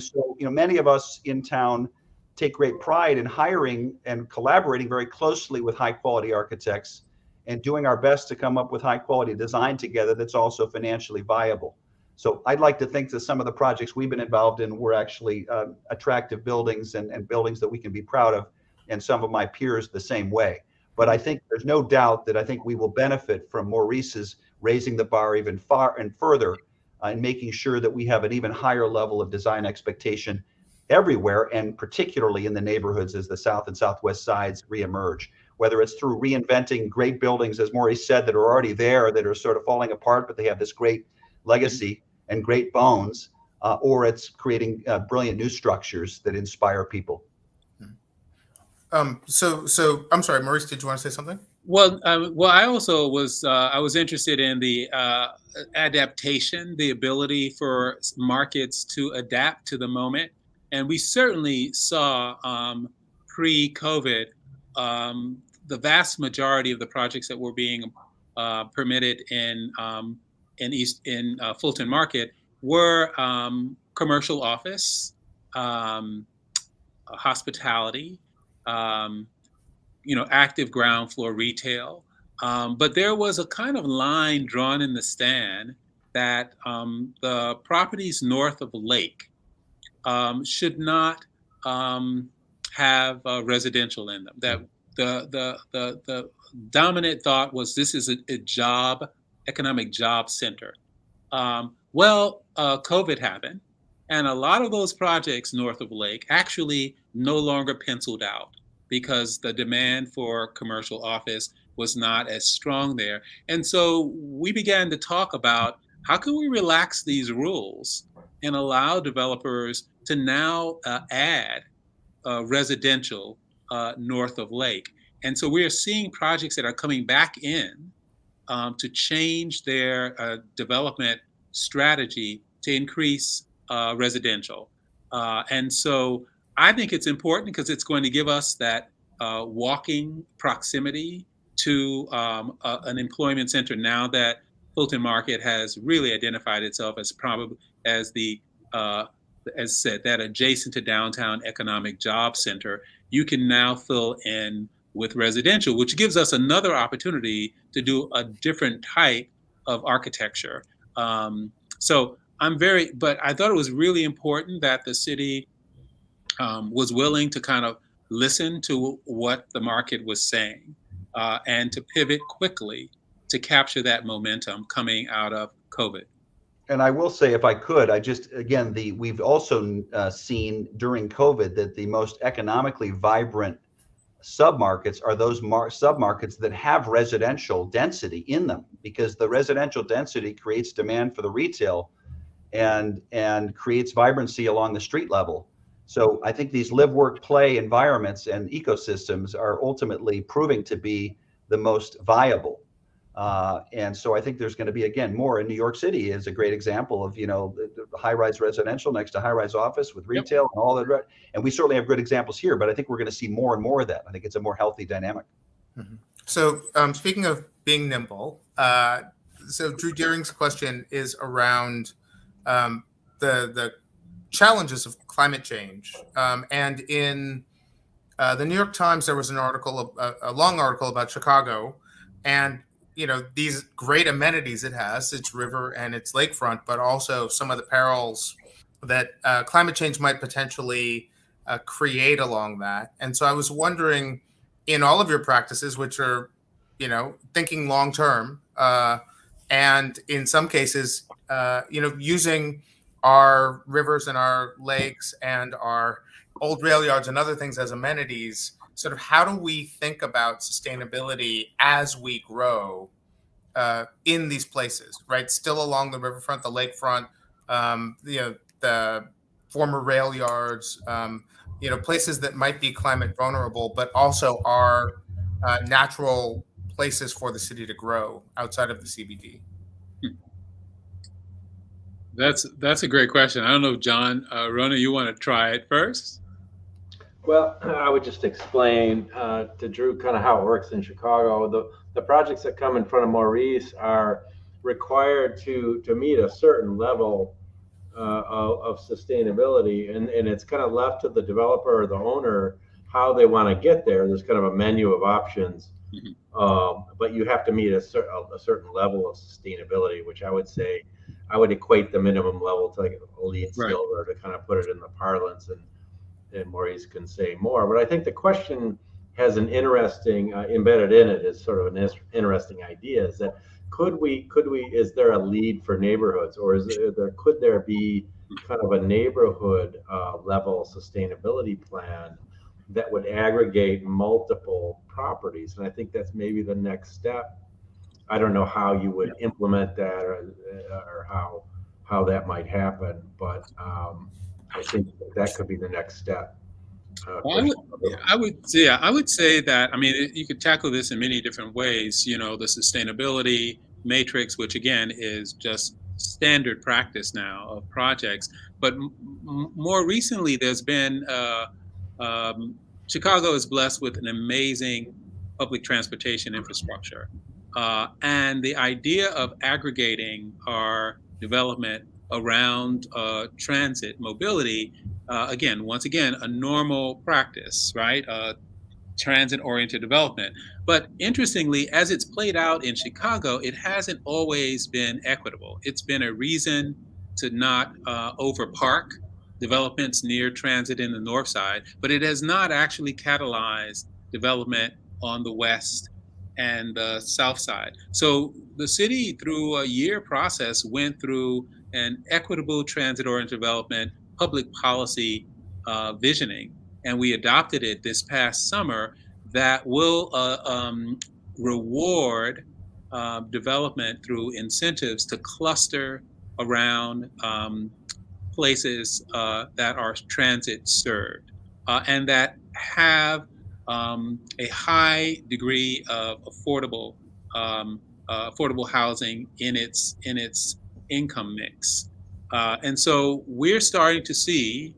so, many of us in town take great pride in hiring and collaborating very closely with high quality architects and doing our best to come up with high quality design together that's also financially viable. So I'd like to think that some of the projects we've been involved in were actually attractive buildings and buildings that we can be proud of, and some of my peers the same way. But I think there's no doubt that I think we will benefit from Maurice's raising the bar even far and further and making sure that we have an even higher level of design expectation everywhere, and particularly in the neighborhoods as the South and Southwest sides reemerge, whether it's through reinventing great buildings, as Maurice said, that are already there, that are sort of falling apart, but they have this great legacy and great bones, or it's creating brilliant new structures that inspire people. So I'm sorry, Maurice, did you want to say something? Well, I also was interested in the adaptation, the ability for markets to adapt to the moment, and we certainly saw pre-COVID the vast majority of the projects that were being permitted in Fulton Market were commercial office, hospitality, active ground floor retail. But there was a kind of line drawn in the stand that the properties north of the lake should not have residential in them. That the dominant thought was this is a economic job center. COVID happened, and a lot of those projects north of the lake actually no longer penciled out because the demand for commercial office was not as strong there. And so we began to talk about how can we relax these rules and allow developers to now add residential north of lake. And so we are seeing projects that are coming back in to change their development strategy to increase residential. And so I think it's important because it's going to give us that walking proximity to an employment center now that Fulton Market has really identified itself as probably as as said, that adjacent to downtown economic job center. You can now fill in with residential, which gives us another opportunity to do a different type of architecture. But I thought it was really important that the city was willing to kind of listen to what the market was saying and to pivot quickly to capture that momentum coming out of COVID. And I will say, if I could, we've also seen during COVID that the most economically vibrant submarkets are those submarkets that have residential density in them, because the residential density creates demand for the retail and creates vibrancy along the street level. So I think these live, work, play environments and ecosystems are ultimately proving to be the most viable. And so I think there's going to be, again, more in New York City is a great example of, the high-rise residential next to high-rise office with retail and all that. And we certainly have good examples here, but I think we're going to see more and more of that. I think it's a more healthy dynamic. Mm-hmm. So speaking of being nimble, so Drew Deering's question is around the challenges of climate change. And in the New York Times, there was an article, a long article about Chicago, and these great amenities it has, its river and its lakefront, but also some of the perils that climate change might potentially create along that. And so I was wondering, in all of your practices, which are, thinking long term, and in some cases, using our rivers and our lakes and our old rail yards and other things as amenities. Sort of, how do we think about sustainability as we grow in these places, right? Still along the riverfront, the lakefront, the former rail yards, places that might be climate vulnerable, but also are natural places for the city to grow outside of the CBD. That's a great question. I don't know, John, Ronan, you want to try it first? Well, I would just explain to Drew kind of how it works in Chicago. The projects that come in front of Maurice are required to meet a certain level of sustainability, and it's kind of left to the developer or the owner how they want to get there. There's kind of a menu of options, but you have to meet a certain level of sustainability, which I would say I would equate the minimum level to like a LEED silver to kind of put it in the parlance, and Maurice can say more. But I think the question has an interesting embedded in it is sort of an interesting idea, is that could we is there a LEED for neighborhoods, or could there be kind of a neighborhood level sustainability plan that would aggregate multiple properties? And I think that's maybe the next step. I don't know how you would implement that or how that might happen, but I think that could be the next step. I would say that, I mean, you could tackle this in many different ways. The sustainability matrix, which again is just standard practice now of projects. But more recently, there's been, Chicago is blessed with an amazing public transportation infrastructure. And the idea of aggregating our development around transit mobility, once again, a normal practice, right? Transit-oriented development. But interestingly, as it's played out in Chicago, it hasn't always been equitable. It's been a reason to not overpark developments near transit in the north side, but it has not actually catalyzed development on the west and the south side. So the city, through a year process, went through an equitable transit-oriented development public policy visioning, and we adopted it this past summer that will reward development through incentives to cluster around places that are transit served and that have a high degree of affordable housing in its income mix. And so we're starting to see,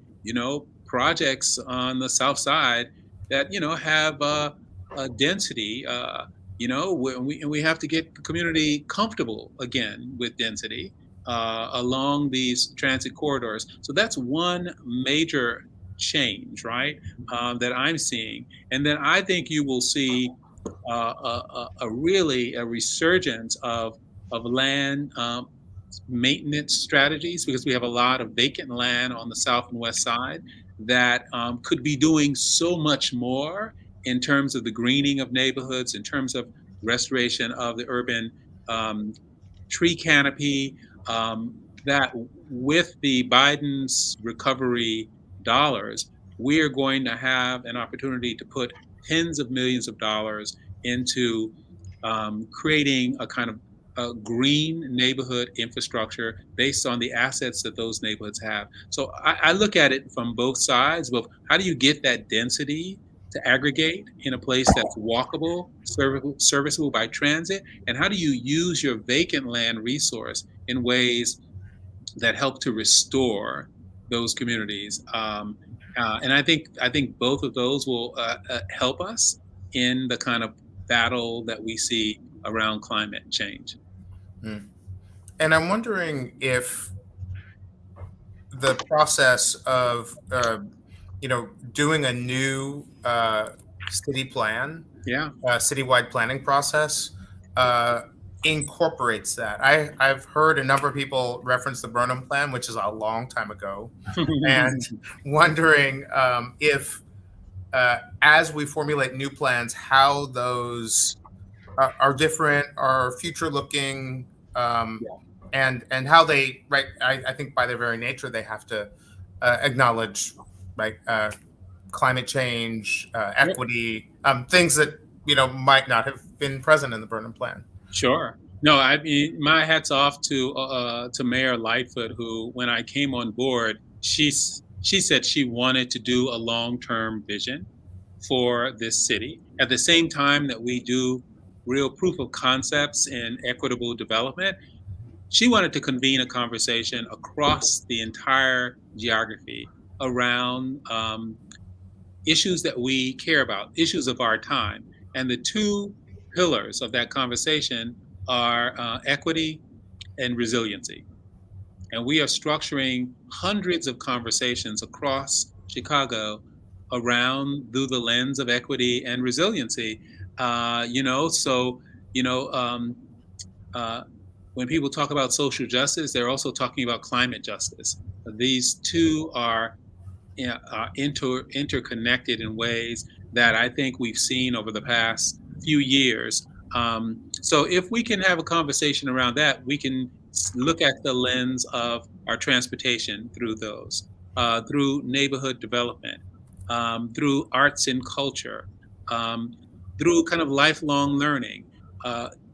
projects on the south side that, have a density, we have to get the community comfortable again with density along these transit corridors. So that's one major change, right, that I'm seeing. And then I think you will see a resurgence of land maintenance strategies, because we have a lot of vacant land on the south and west side that could be doing so much more in terms of the greening of neighborhoods, in terms of restoration of the urban tree canopy, that with the Biden's recovery dollars, we are going to have an opportunity to put tens of millions of dollars into creating a kind of a green neighborhood infrastructure based on the assets that those neighborhoods have. So I look at it from both sides. Well, how do you get that density to aggregate in a place that's walkable, serviceable by transit? And how do you use your vacant land resource in ways that help to restore those communities? And I think both of those will help us in the kind of battle that we see around climate change. And I'm wondering if the process of doing a new city plan, citywide planning process, incorporates that. I've heard a number of people reference the Burnham Plan, which is a long time ago, and wondering if as we formulate new plans, how those are different, are future looking, and how they, right, I think by their very nature, they have to acknowledge, right, climate change, equity, things that, might not have been present in the Burnham Plan. Sure. No, I mean, my hat's off to Mayor Lightfoot, who, when I came on board, she said she wanted to do a long-term vision for this city. At the same time that we do real proof of concepts in equitable development, she wanted to convene a conversation across the entire geography around issues that we care about, issues of our time. And the two pillars of that conversation are equity and resiliency. And we are structuring hundreds of conversations across Chicago through the lens of equity and resiliency. When people talk about social justice, they're also talking about climate justice. These two are interconnected in ways that I think we've seen over the past few years. So if we can have a conversation around that, we can look at the lens of our transportation through those, through neighborhood development, through arts and culture, through kind of lifelong learning.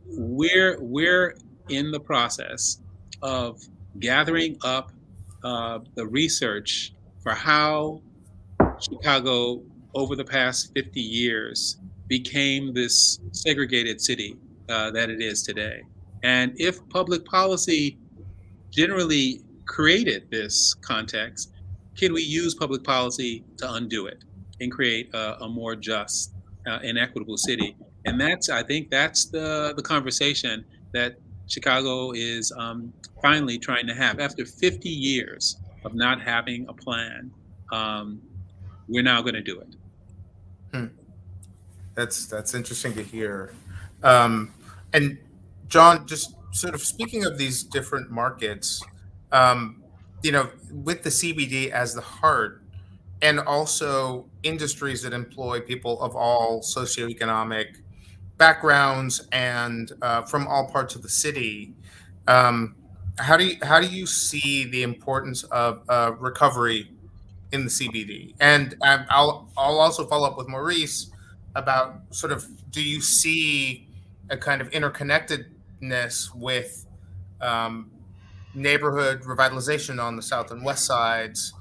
We're in the process of gathering up the research for how Chicago over the past 50 years became this segregated city that it is today. And if public policy generally created this context, can we use public policy to undo it and create a more just and equitable city? And I think that's the conversation that Chicago is finally trying to have. After 50 years of not having a plan, we're now going to do it. That's interesting to hear. And John, just sort of speaking of these different markets, with the CBD as the heart, and also industries that employ people of all socioeconomic backgrounds and from all parts of the city, how do you see the importance of recovery in the CBD? And I'll also follow up with Maurice about sort of, do you see a kind of interconnectedness with neighborhood revitalization on the south and west sides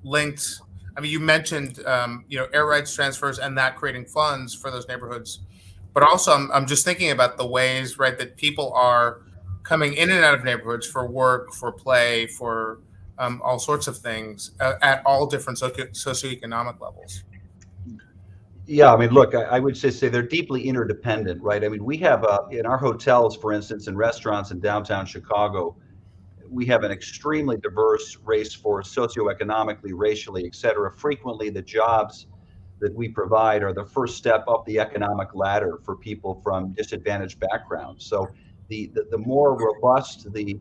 linked? I mean, you mentioned air rights transfers and that creating funds for those neighborhoods, but also I'm just thinking about the ways, right, that people are coming in and out of neighborhoods for work, for play, for all sorts of things at all different socioeconomic levels. Yeah, I mean, look, I would just say they're deeply interdependent, right? I mean, we have in our hotels, for instance, and restaurants in downtown Chicago, we have an extremely diverse race force, socioeconomically, racially, et cetera. Frequently, the jobs that we provide are the first step up the economic ladder for people from disadvantaged backgrounds. So the more robust the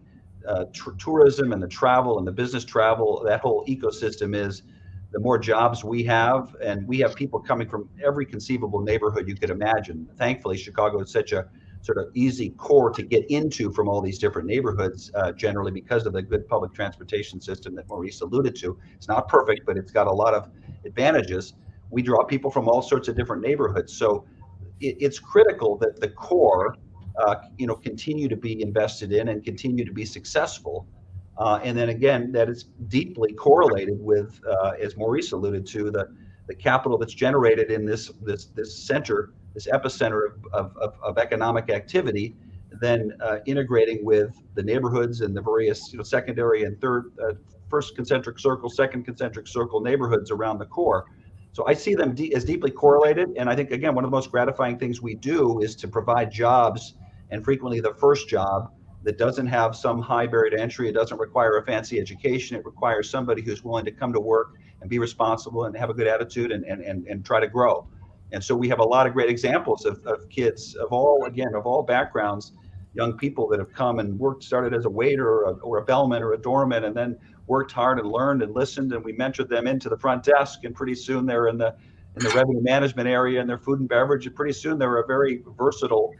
tourism and the travel and the business travel, that whole ecosystem is, the more jobs we have, and we have people coming from every conceivable neighborhood you could imagine. Thankfully, Chicago is such a sort of easy core to get into from all these different neighborhoods, generally because of the good public transportation system that Maurice alluded to. It's not perfect, but it's got a lot of advantages. We draw people from all sorts of different neighborhoods. So it's critical that the core, continue to be invested in and continue to be successful. And then again, that is deeply correlated with, as Maurice alluded to, the capital that's generated in this center, this epicenter of economic activity, then integrating with the neighborhoods and the various secondary and first concentric circle, second concentric circle neighborhoods around the core. So I see them as deeply correlated. And I think, again, one of the most gratifying things we do is to provide jobs, and frequently the first job, that doesn't have some high barrier to entry. It doesn't require a fancy education. It requires somebody who's willing to come to work and be responsible and have a good attitude and try to grow. And so we have a lot of great examples of kids of all backgrounds, young people that have come and started as a waiter or a bellman or a doorman, and then worked hard and learned and listened, and we mentored them into the front desk, and pretty soon they're in the in the revenue management area and their food and beverage. And pretty soon they're a very versatile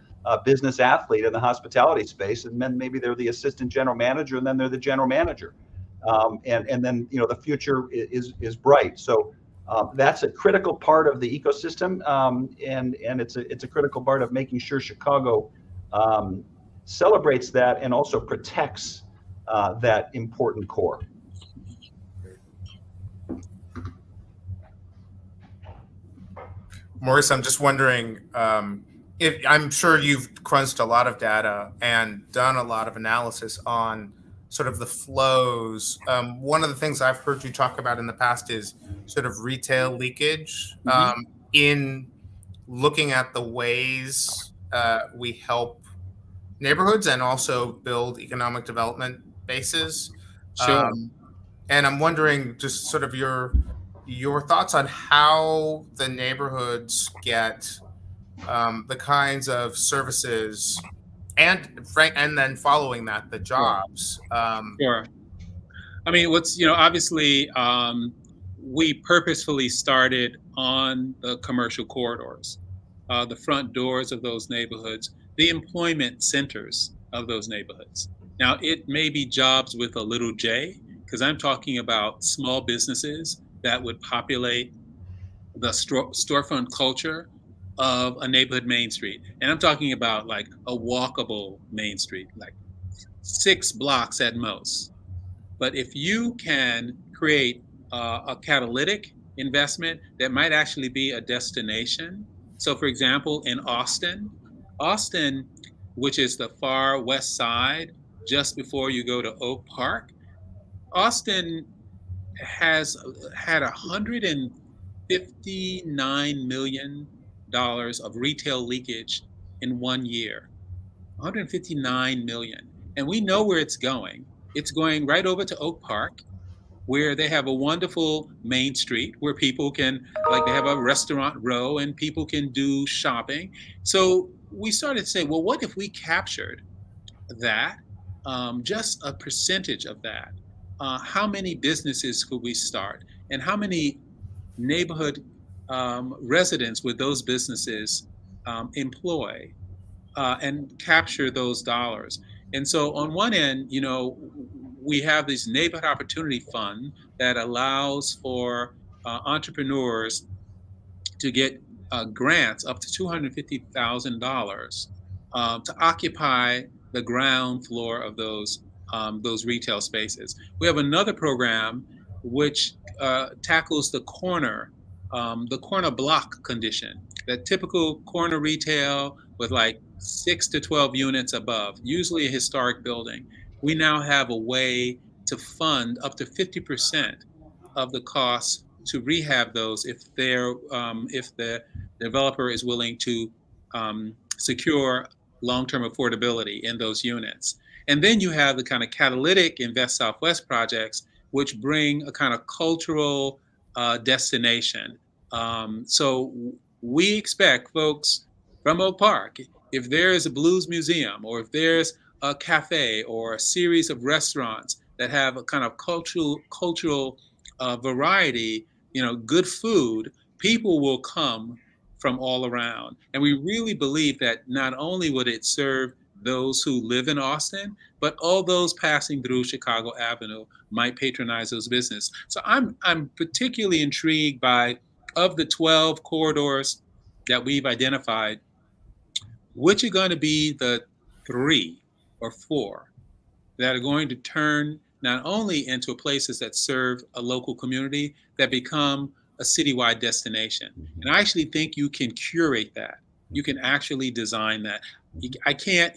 business athlete in the hospitality space. And then maybe they're the assistant general manager, and then they're the general manager. And then, you know, the future is bright. So that's a critical part of the ecosystem. And it's a critical part of making sure Chicago celebrates that and also protects that important core. Maurice, I'm just wondering, if I'm sure you've crunched a lot of data and done a lot of analysis on sort of the flows. One of the things I've heard you talk about in the past is sort of retail leakage, in looking at the ways we help neighborhoods and also build economic development bases. Sure. And I'm wondering just sort of your thoughts on how the neighborhoods get the kinds of services and then following that, the jobs. Sure. I mean, obviously, we purposefully started on the commercial corridors, the front doors of those neighborhoods, the employment centers of those neighborhoods. Now, it may be jobs with a little j, because I'm talking about small businesses that would populate the storefront culture of a neighborhood main street. And I'm talking about like a walkable main street, like 6 blocks at most. But if you can create a catalytic investment that might actually be a destination. So for example, in Austin, which is the far west side, just before you go to Oak Park, Austin has had $159 million of retail leakage in 1 year. 159 million. And we know where it's going. It's going right over to Oak Park, where they have a wonderful main street where people can, like, they have a restaurant row and people can do shopping. So we started to say, well, what if we captured that, just a percentage of that? How many businesses could we start? And how many neighborhood residents would those businesses employ and capture those dollars? And so on one end, we have this neighborhood opportunity fund that allows for entrepreneurs to get grants up to $250,000 to occupy the ground floor of those retail spaces. We have another program which tackles the corner block condition, that typical corner retail with like 6 to 12 units above, usually a historic building. We now have a way to fund up to 50% of the costs to rehab those if the developer is willing to secure long-term affordability in those units. And then you have the kind of catalytic Invest Southwest projects, which bring a kind of cultural destination. So we expect folks from Oak Park, if there is a blues museum, or if there's a cafe or a series of restaurants that have a kind of cultural variety, good food, people will come from all around. And we really believe that not only would it serve those who live in Austin, but all those passing through Chicago Avenue might patronize those businesses. So I'm particularly intrigued by, of the 12 corridors that we've identified, which are going to be the 3 or 4 that are going to turn not only into places that serve a local community, that become a citywide destination. And I actually think you can curate that. You can actually design that. I can't,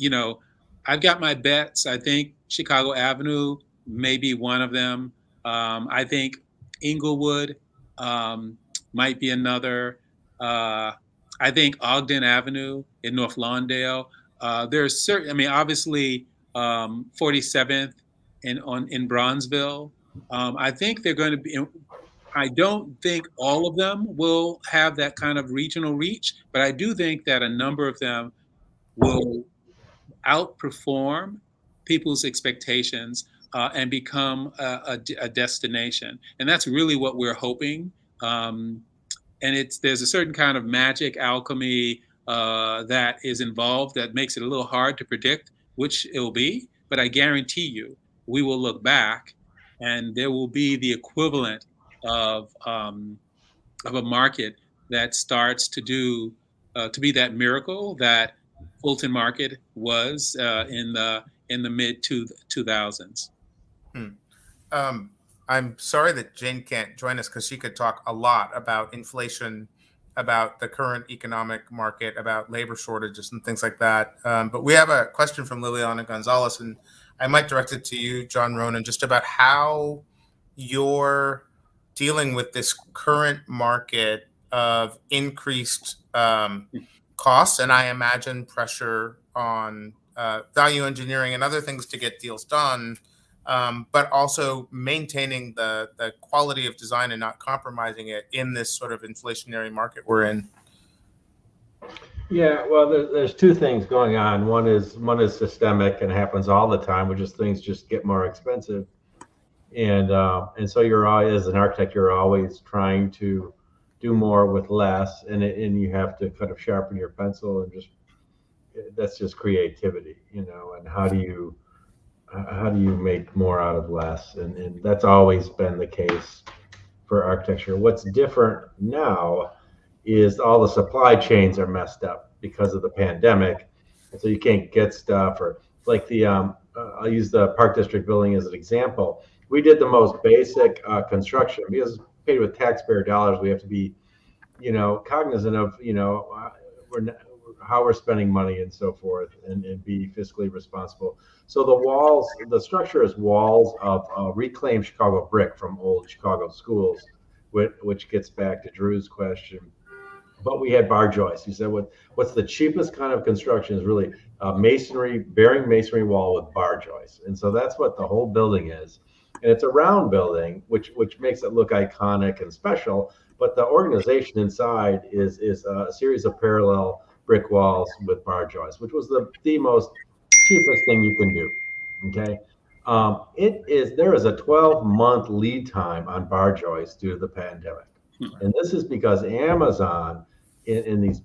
I've got my bets. I think Chicago Avenue may be one of them. I think Inglewood might be another. I think Ogden Avenue in North Lawndale. There's certain, obviously 47th in Bronzeville. I think they're going to be, I don't think all of them will have that kind of regional reach, but I do think that a number of them will outperform people's expectations and become a destination. And that's really what we're hoping there's a certain kind of magic alchemy that is involved that makes it a little hard to predict which it will be. But I guarantee you, we will look back, and there will be the equivalent of a market that starts to do to be that miracle that Fulton Market was in the mid 2000s. I'm sorry that Jane can't join us because she could talk a lot about inflation, about the current economic market, about labor shortages and things like that. But we have a question from Liliana Gonzalez, and I might direct it to you, John Ronan, just about how you're dealing with this current market of increased costs, and I imagine pressure on value engineering and other things to get deals done, but also maintaining the quality of design and not compromising it in this sort of inflationary market we're in. Yeah, well, there's two things going on. One is systemic and happens all the time, which is things just get more expensive, and so you're always, as an architect, you're always trying to do more with less, and you have to kind of sharpen your pencil, and that's just creativity, and how do you make more out of less, and that's always been the case for architecture. What's different now is all the supply chains are messed up because of the pandemic, and so you can't get stuff, or like I'll use the Park District building as an example. We did the most basic construction because paid with taxpayer dollars. We have to be, cognizant of, how we're spending money and so forth, and be fiscally responsible. So the structure is walls of reclaimed Chicago brick from old Chicago schools, which gets back to Drew's question. But we had bar joists. He said, what's the cheapest kind of construction is really bearing masonry wall with bar joists. And so that's what the whole building is. And it's a round building, which makes it look iconic and special. But the organization inside is a series of parallel brick walls with bar joists, which was the most cheapest thing you can do. Okay. There is a 12-month lead time on bar joists due to the pandemic. And this is because Amazon and these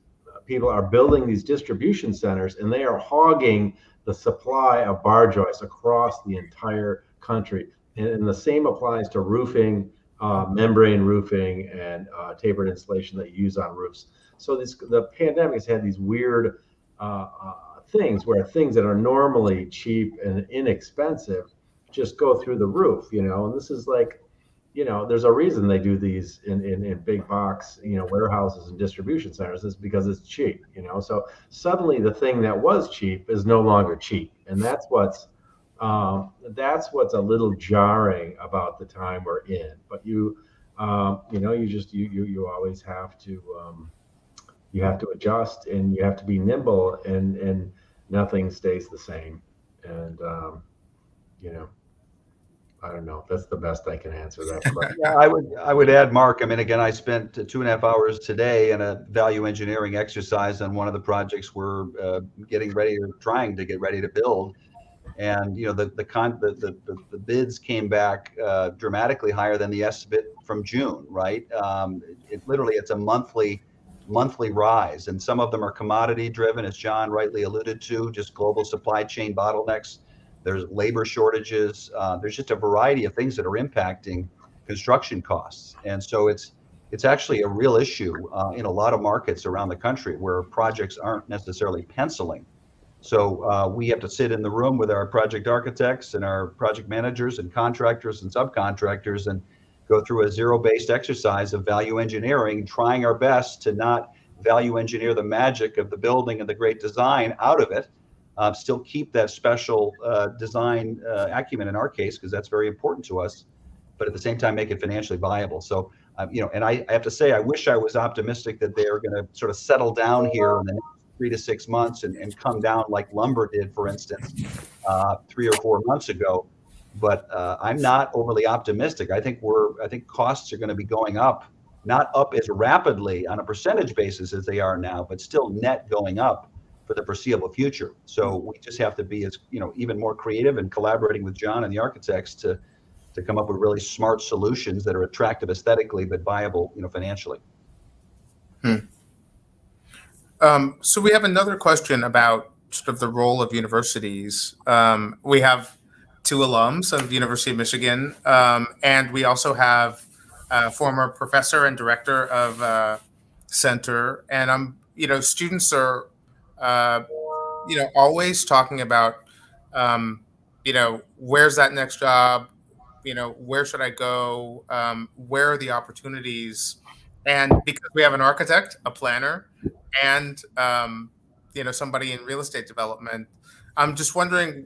people are building these distribution centers, and they are hogging the supply of bar joists across the entire country. And the same applies to roofing, membrane roofing, and tapered insulation that you use on roofs. So the pandemic has had these weird things where things that are normally cheap and inexpensive just go through the roof, and this is like, there's a reason they do these in big box, warehouses and distribution centers. Is because it's cheap, so suddenly the thing that was cheap is no longer cheap. And that's what's a little jarring about the time we're in. But you always have to, you have to adjust, and you have to be nimble, and nothing stays the same. And, I don't know. That's the best I can answer that question. Yeah, I would add, Mark. I mean, again, I spent 2.5 hours today in a value engineering exercise on one of the projects we're trying to get ready to build. And the bids came back dramatically higher than the estimate from June, right? It's a monthly rise, and some of them are commodity driven, as John rightly alluded to, just global supply chain bottlenecks. There's labor shortages. There's just a variety of things that are impacting construction costs. And so it's actually a real issue in a lot of markets around the country where projects aren't necessarily penciling. So we have to sit in the room with our project architects and our project managers and contractors and subcontractors and go through a zero-based exercise of value engineering, trying our best to not value engineer the magic of the building and the great design out of it. Still keep that special design acumen in our case, because that's very important to us, but at the same time make it financially viable. So, and I have to say, I wish I was optimistic that they are going to sort of settle down here in the next 3 to 6 months and come down like lumber did, for instance, 3 or 4 months ago. But I'm not overly optimistic. I think costs are going to be going up, not up as rapidly on a percentage basis as they are now, but still net going up for the foreseeable future. So we just have to be even more creative and collaborating with John and the architects to come up with really smart solutions that are attractive aesthetically but viable financially. So we have another question about sort of the role of universities. We have two alums of the University of Michigan, and we also have a former professor and director of center. And students are, always talking about, where's that next job? Where should I go? Where are the opportunities? And because we have an architect, a planner, and somebody in real estate development, I'm just wondering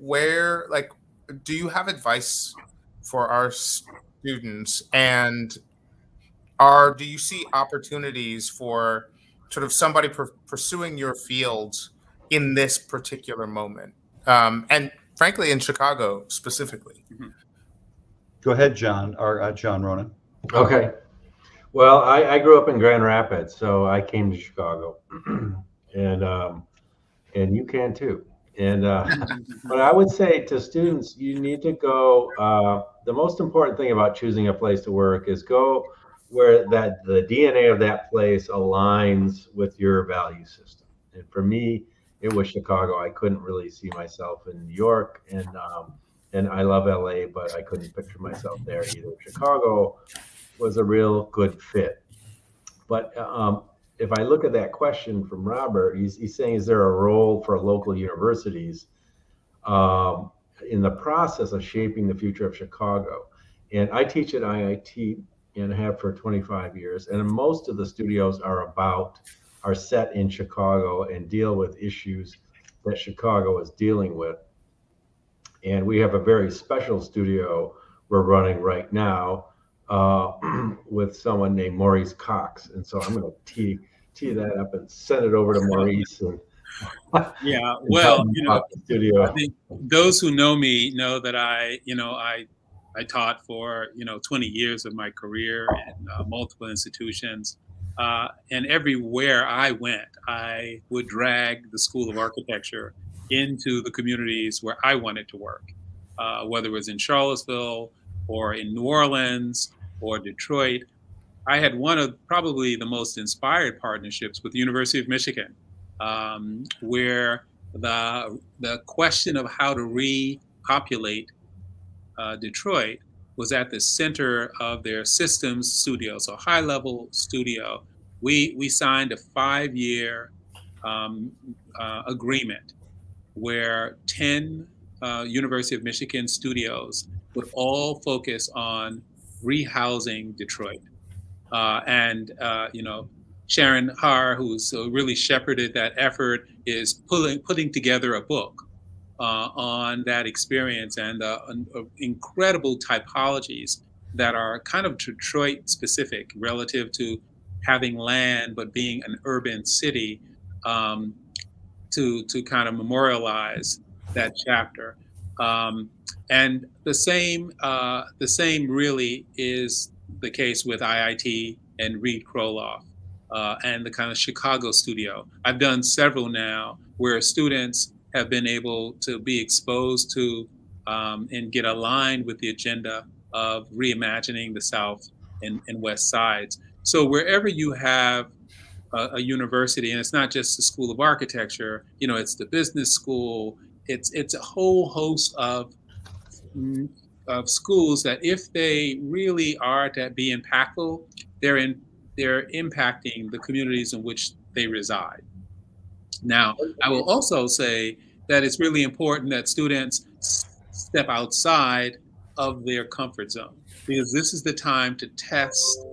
do you have advice for our students, and do you see opportunities for sort of somebody pursuing your field in this particular moment, and frankly in Chicago specifically? Go ahead, John, or John Ronan. Okay. Well, I grew up in Grand Rapids, so I came to Chicago, and you can too. And but I would say to students, you need to go. The most important thing about choosing a place to work is go where the DNA of that place aligns with your value system. And for me, it was Chicago. I couldn't really see myself in New York, and I love LA, but I couldn't picture myself there either. Chicago was a real good fit. But if I look at that question from Robert, he's saying, is there a role for local universities in the process of shaping the future of Chicago? And I teach at IIT and have for 25 years. And most of the studios are set in Chicago and deal with issues that Chicago is dealing with. And we have a very special studio we're running right now with someone named Maurice Cox. And so I'm going to tee that up and send it over to Maurice. And yeah, well, studio. I think those who know me know that I taught for 20 years of my career in multiple institutions, and everywhere I went, I would drag the School of Architecture into the communities where I wanted to work, whether it was in Charlottesville or in New Orleans or Detroit. I had one of probably the most inspired partnerships with the University of Michigan, where the question of how to repopulate Detroit was at the center of their systems studio, so high-level studio. We signed a 5-year agreement where 10 University of Michigan studios would all focus on rehousing Detroit. Sharon Haar, who's really shepherded that effort, is putting together a book on that experience and incredible typologies that are kind of Detroit specific relative to having land but being an urban city, to kind of memorialize that chapter. And the same really is the case with IIT and Reed Kroloff and the kind of Chicago studio. I've done several now where students have been able to be exposed to and get aligned with the agenda of reimagining the South and West Sides. So wherever you have a university, and it's not just the School of Architecture, it's the business school, it's a whole host of schools that if they really are to be impactful, they're impacting the communities in which they reside. Now, I will also say that it's really important that students step outside of their comfort zone, because this is the time to test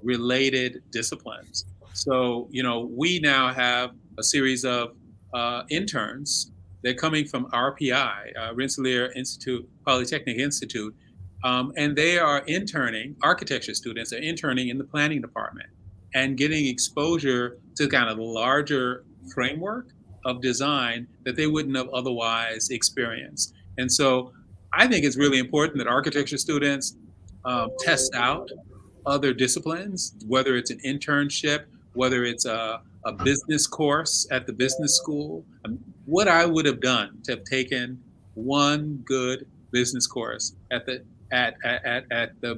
related disciplines. So, we now have a series of interns. They're coming from RPI, Rensselaer Institute, Polytechnic Institute, and they are interning, architecture students are interning in the planning department and getting exposure to kind of the larger framework of design that they wouldn't have otherwise experienced. And so I think it's really important that architecture students test out other disciplines, whether it's an internship, whether it's a business course at the business school. What I would have done to have taken one good business course at the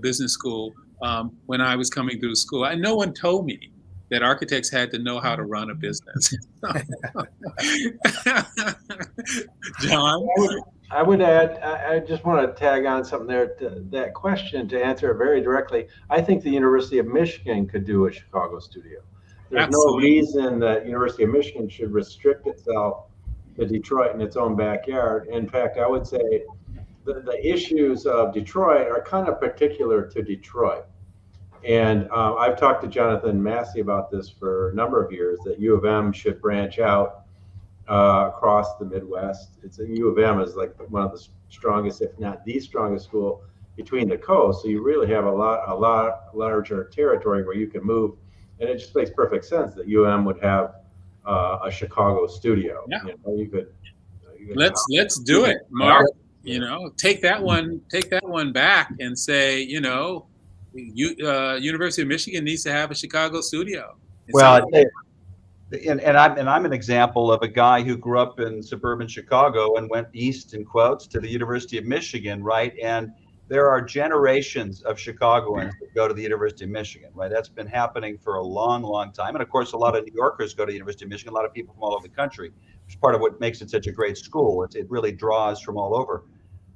business school when I was coming through school, and no one told me that architects had to know how to run a business. John? I would add, I just want to tag on something there to that question to answer it very directly. I think the University of Michigan could do a Chicago studio. There's Absolutely. no reason that University of Michigan should restrict itself to Detroit in its own backyard. In fact, I would say the issues of Detroit are kind of particular to Detroit. And I've talked to Jonathan Massey about this for a number of years, that U of M should branch out across the Midwest. It's U of M is like one of the strongest, if not the strongest school between the coasts. So you really have a larger territory where you can move. And it just makes perfect sense that U of M would have a Chicago studio. Yeah. You could let's do it, Marc. You know, take that one back and say, you know, University of Michigan needs to have a Chicago studio. Well, and I'm an example of a guy who grew up in suburban Chicago and went east, in quotes, to the University of Michigan, right? And there are generations of Chicagoans that go to the University of Michigan, right? That's been happening for a long, long time. And of course, a lot of New Yorkers go to the University of Michigan, a lot of people from all over the country, which is part of what makes it such a great school. It really draws from all over.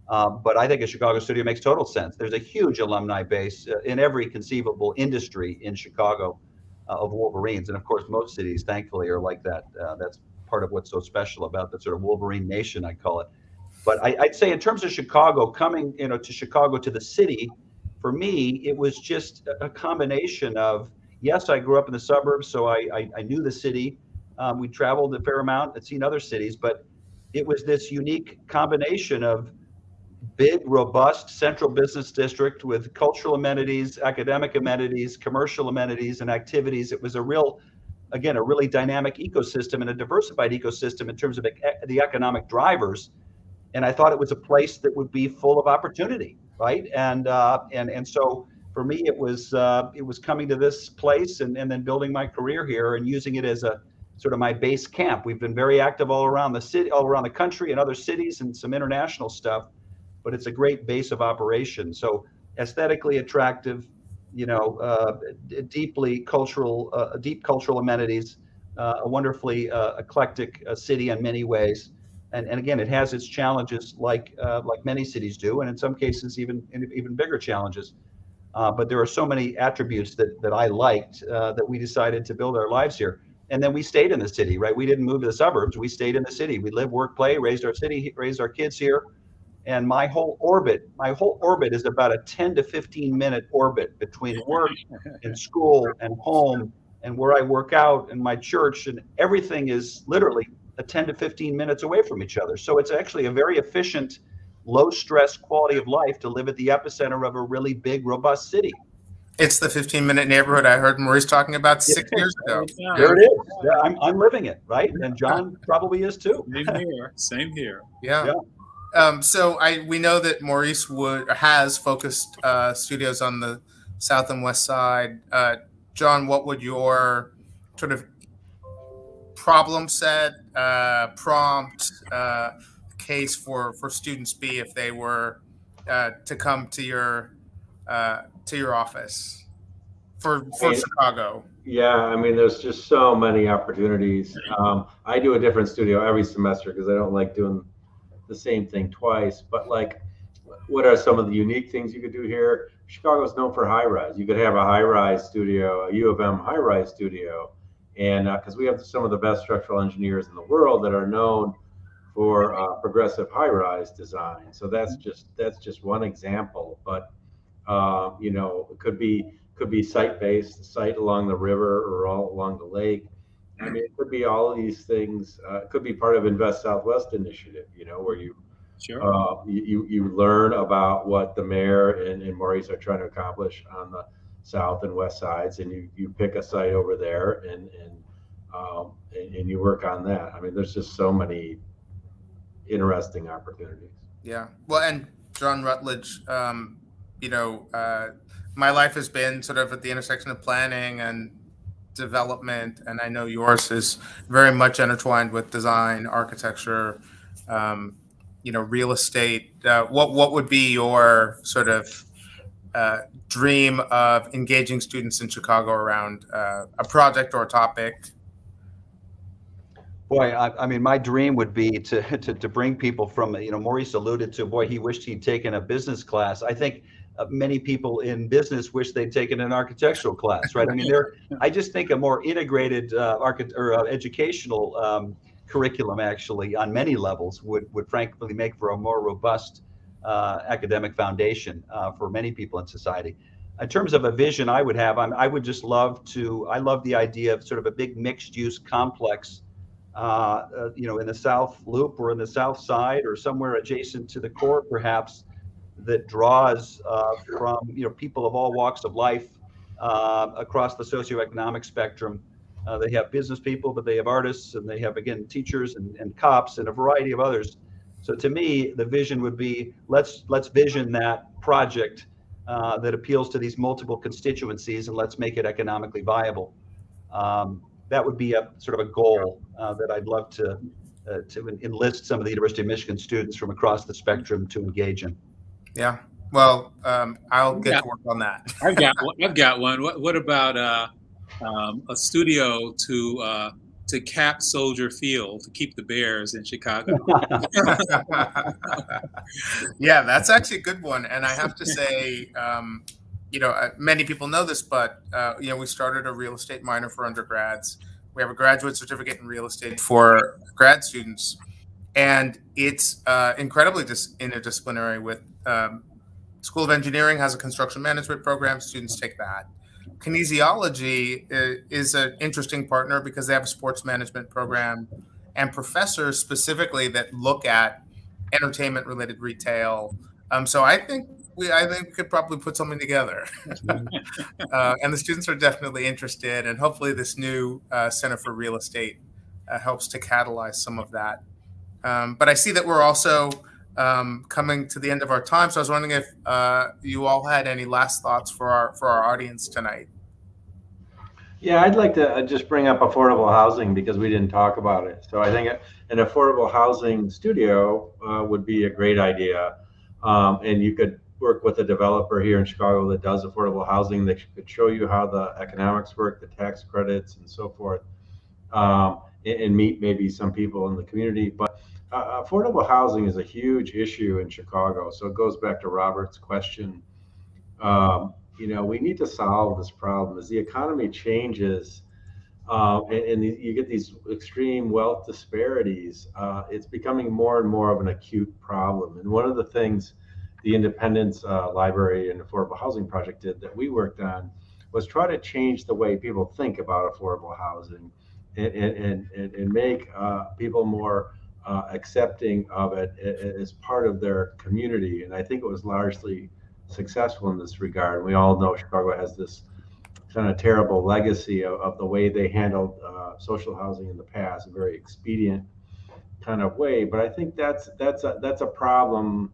But I think a Chicago studio makes total sense. There's a huge alumni base in every conceivable industry in Chicago of Wolverines. And of course, most cities, thankfully, are like that. That's part of what's so special about the sort of Wolverine nation, I call it. But I'd say in terms of Chicago, coming to Chicago, to the city, for me, it was just a combination of, yes, I grew up in the suburbs, so I knew the city. We traveled a fair amount and seen other cities, but it was this unique combination of big, robust central business district with cultural amenities, academic amenities, commercial amenities, and activities. It was a really dynamic ecosystem and a diversified ecosystem in terms of the economic drivers. And I thought it was a place that would be full of opportunity, right? And so for me, it was coming to this place and then building my career here and using it as a sort of my base camp. We've been very active all around the city, all around the country, and other cities, and some international stuff. But it's a great base of operation. So aesthetically attractive, deep cultural amenities, a wonderfully eclectic city in many ways. And again, it has its challenges like many cities do, and in some cases even bigger challenges. But there are so many attributes that I liked that we decided to build our lives here. And then we stayed in the city, right? We didn't move to the suburbs. We stayed in the city. We live, work, play, raised our kids here. And my whole orbit is about a 10 to 15 minute orbit between work and school and home and where I work out and my church, and everything is literally a 10 to 15 minutes away from each other. So it's actually a very efficient, low stress quality of life to live at the epicenter of a really big, robust city. It's the 15-minute neighborhood I heard Maurice talking about 6 years ago. There it is. Yeah, I'm living it, right? And John probably is too. Same here. Yeah. So we know that Maurice has focused studios on the south and west side. John, what would your sort of problem set, prompt, case for students be if they were to come to your office for Chicago? Yeah, I mean, there's just so many opportunities. I do a different studio every semester because I don't like doing the same thing twice. But like, what are some of the unique things you could do here? Chicago's known for high rise. You could have a high rise studio, a U of M high rise studio, and because we have some of the best structural engineers in the world that are known for progressive high rise design. So that's just one example. But it could be site based, site along the river or all along the lake. I mean, it could be all of these things. It could be part of Invest Southwest initiative, where you learn about what the mayor and Maurice are trying to accomplish on the south and west sides, and you pick a site over there and you work on that. I mean, there's just so many interesting opportunities. Yeah. Well, and John Rutledge, my life has been sort of at the intersection of planning and development, and I know yours is very much intertwined with design, architecture, real estate. What would be your sort of dream of engaging students in Chicago around a project or a topic? Boy, I mean, my dream would be to bring people from, Maurice alluded to, boy, he wished he'd taken a business class. I think many people in business wish they'd taken an architectural class, right? I mean, I just think a more integrated educational curriculum, actually, on many levels, would frankly make for a more robust academic foundation for many people in society. In terms of a vision I would have, I would just love the idea of sort of a big mixed use complex, in the South Loop or in the South Side or somewhere adjacent to the core, perhaps, that draws from people of all walks of life across the socioeconomic spectrum. They have business people, but they have artists, and they have, again, teachers and cops and a variety of others. So to me, the vision would be, let's vision that project that appeals to these multiple constituencies, and let's make it economically viable. That would be a sort of a goal that I'd love to enlist some of the University of Michigan students from across the spectrum to engage in. Yeah, well, I'll get to work on that. I've got one. What about a studio to cap Soldier Field to keep the Bears in Chicago? Yeah, that's actually a good one. And I have to say, many people know this, but we started a real estate minor for undergrads. We have a graduate certificate in real estate for grad students, and it's incredibly interdisciplinary. With School of Engineering has a construction management program. Students take that. Kinesiology is an interesting partner because they have a sports management program, and professors specifically that look at entertainment-related retail. So I think we could probably put something together. And the students are definitely interested, and hopefully this new Center for Real Estate helps to catalyze some of that. But I see that we're also coming to the end of our time, so I was wondering if you all had any last thoughts for our audience tonight. Yeah, I'd like to just bring up affordable housing because we didn't talk about it. So I think an affordable housing studio would be a great idea, and you could work with a developer here in Chicago that does affordable housing that could show you how the economics work, the tax credits, and so forth, and meet maybe some people in the community. But affordable housing is a huge issue in Chicago. So it goes back to Robert's question. We need to solve this problem. As the economy changes and you get these extreme wealth disparities, it's becoming more and more of an acute problem. And one of the things the Independence Library and Affordable Housing Project did that we worked on was try to change the way people think about affordable housing and make people more accepting of it as part of their community. And I think it was largely successful in this regard. We all know Chicago has this kind of terrible legacy of the way they handled social housing in the past, a very expedient kind of way. But I think that's a problem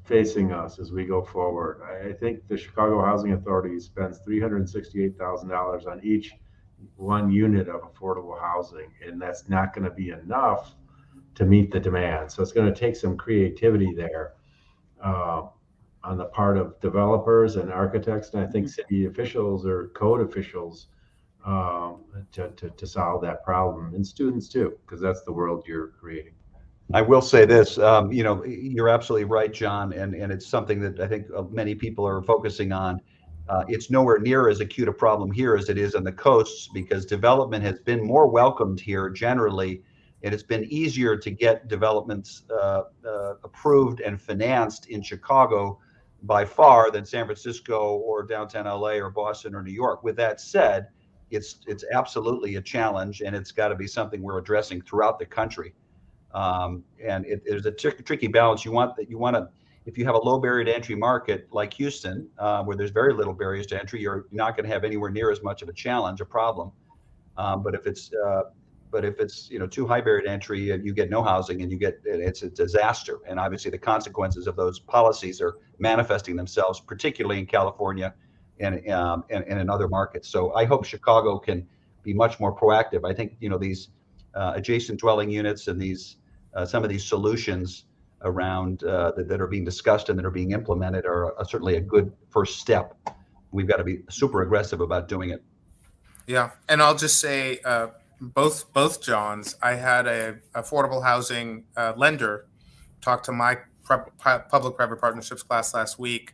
facing us as we go forward. I think the Chicago Housing Authority spends $368,000 on each one unit of affordable housing, and that's not going to be enough to meet the demand. So it's going to take some creativity there on the part of developers and architects, and I think city officials or code officials to solve that problem, and students too, because that's the world you're creating. I will say this, you're absolutely right, John, and it's something that I think many people are focusing on. It's nowhere near as acute a problem here as it is on the coasts, because development has been more welcomed here generally, and it's been easier to get developments approved and financed in Chicago by far than San Francisco or downtown LA or Boston or New York. With that said, it's absolutely a challenge, and it's got to be something we're addressing throughout the country. And there's a tricky balance. You want to, if you have a low barrier to entry market like Houston, where there's very little barriers to entry, you're not going to have anywhere near as much of a problem. But if it's too high barrier to entry, and you get no housing, and it's a disaster. And obviously the consequences of those policies are manifesting themselves, particularly in California and in other markets. So I hope Chicago can be much more proactive. I think these adjacent dwelling units and these some of these solutions around that are being discussed and that are being implemented are certainly a good first step. We've got to be super aggressive about doing it. Yeah, and I'll just say, both Johns, I had a affordable housing lender talk to my public-private partnerships class last week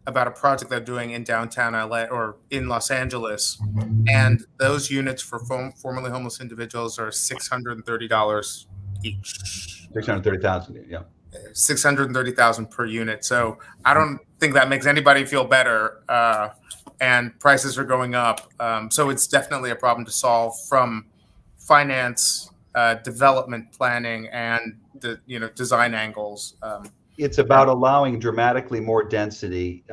about a project they're doing in downtown LA or in Los Angeles, and those units for formerly homeless individuals are $630 each. 630,000. Yeah. 630,000 per unit. So I don't think that makes anybody feel better. And prices are going up. So it's definitely a problem to solve from finance, development planning, and the design angles. It's about allowing dramatically more density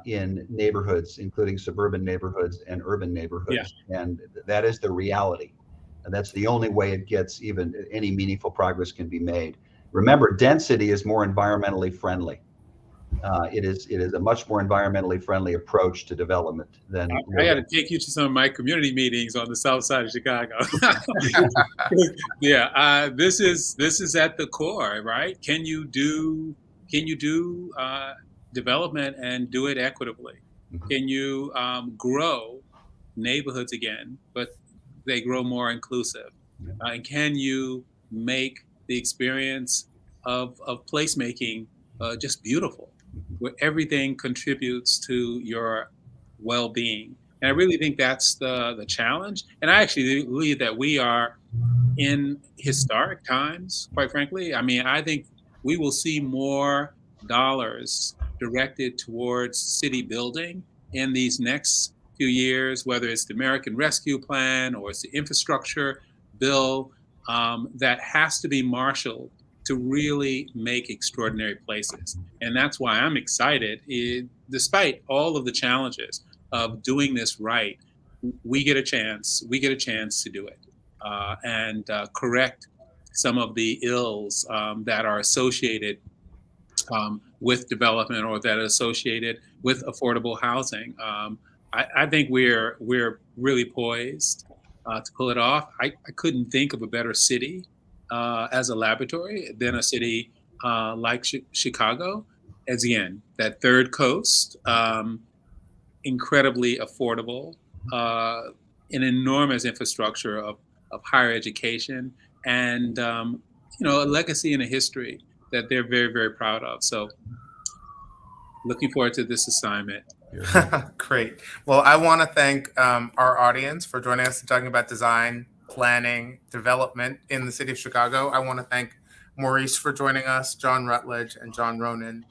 in neighborhoods, including suburban neighborhoods and urban neighborhoods. Yeah. And that is the reality. And that's the only way it gets even any meaningful progress can be made. Remember, density is more environmentally friendly. It is a much more environmentally friendly approach to development than. I got to take you to some of my community meetings on the south side of Chicago. Yeah, this is at the core, right? Can you do development and do it equitably? Mm-hmm. Can you grow neighborhoods again, but they grow more inclusive? Yeah. And can you make the experience of placemaking just beautiful, where everything contributes to your well-being? And I really think that's the challenge. And I actually believe that we are in historic times, quite frankly. I mean, I think we will see more dollars directed towards city building in these next few years, whether it's the American Rescue Plan or it's the infrastructure bill, that has to be marshaled to really make extraordinary places. And that's why I'm excited. Despite all of the challenges of doing this right, we get a chance to do it and correct some of the ills that are associated with development or that are associated with affordable housing. I think we're really poised to pull it off. I couldn't think of a better city as a laboratory than a city like Chicago. As again, that third coast, incredibly affordable, an enormous infrastructure of higher education, and a legacy and a history that they're very, very proud of. So looking forward to this assignment. Great. Well, I want to thank our audience for joining us and talking about design, planning, development in the city of Chicago. I want to thank Maurice for joining us, John Rutledge, and John Ronan.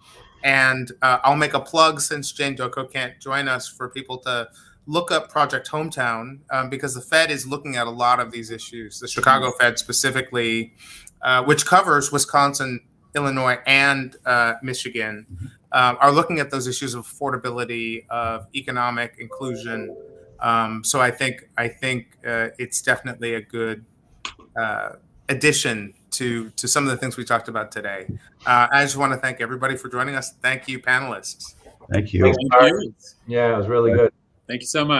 And I'll make a plug, since Jane Dokko can't join us, for people to look up Project Hometown, because the Fed is looking at a lot of these issues. The Chicago Fed specifically, which covers Wisconsin, Illinois, and Michigan, are looking at those issues of affordability, of economic inclusion. So I think it's definitely a good addition to some of the things we talked about today. I just want to thank everybody for joining us. Thank you, panelists. Thank you. Thank you. Yeah, it was really good. Thank you so much.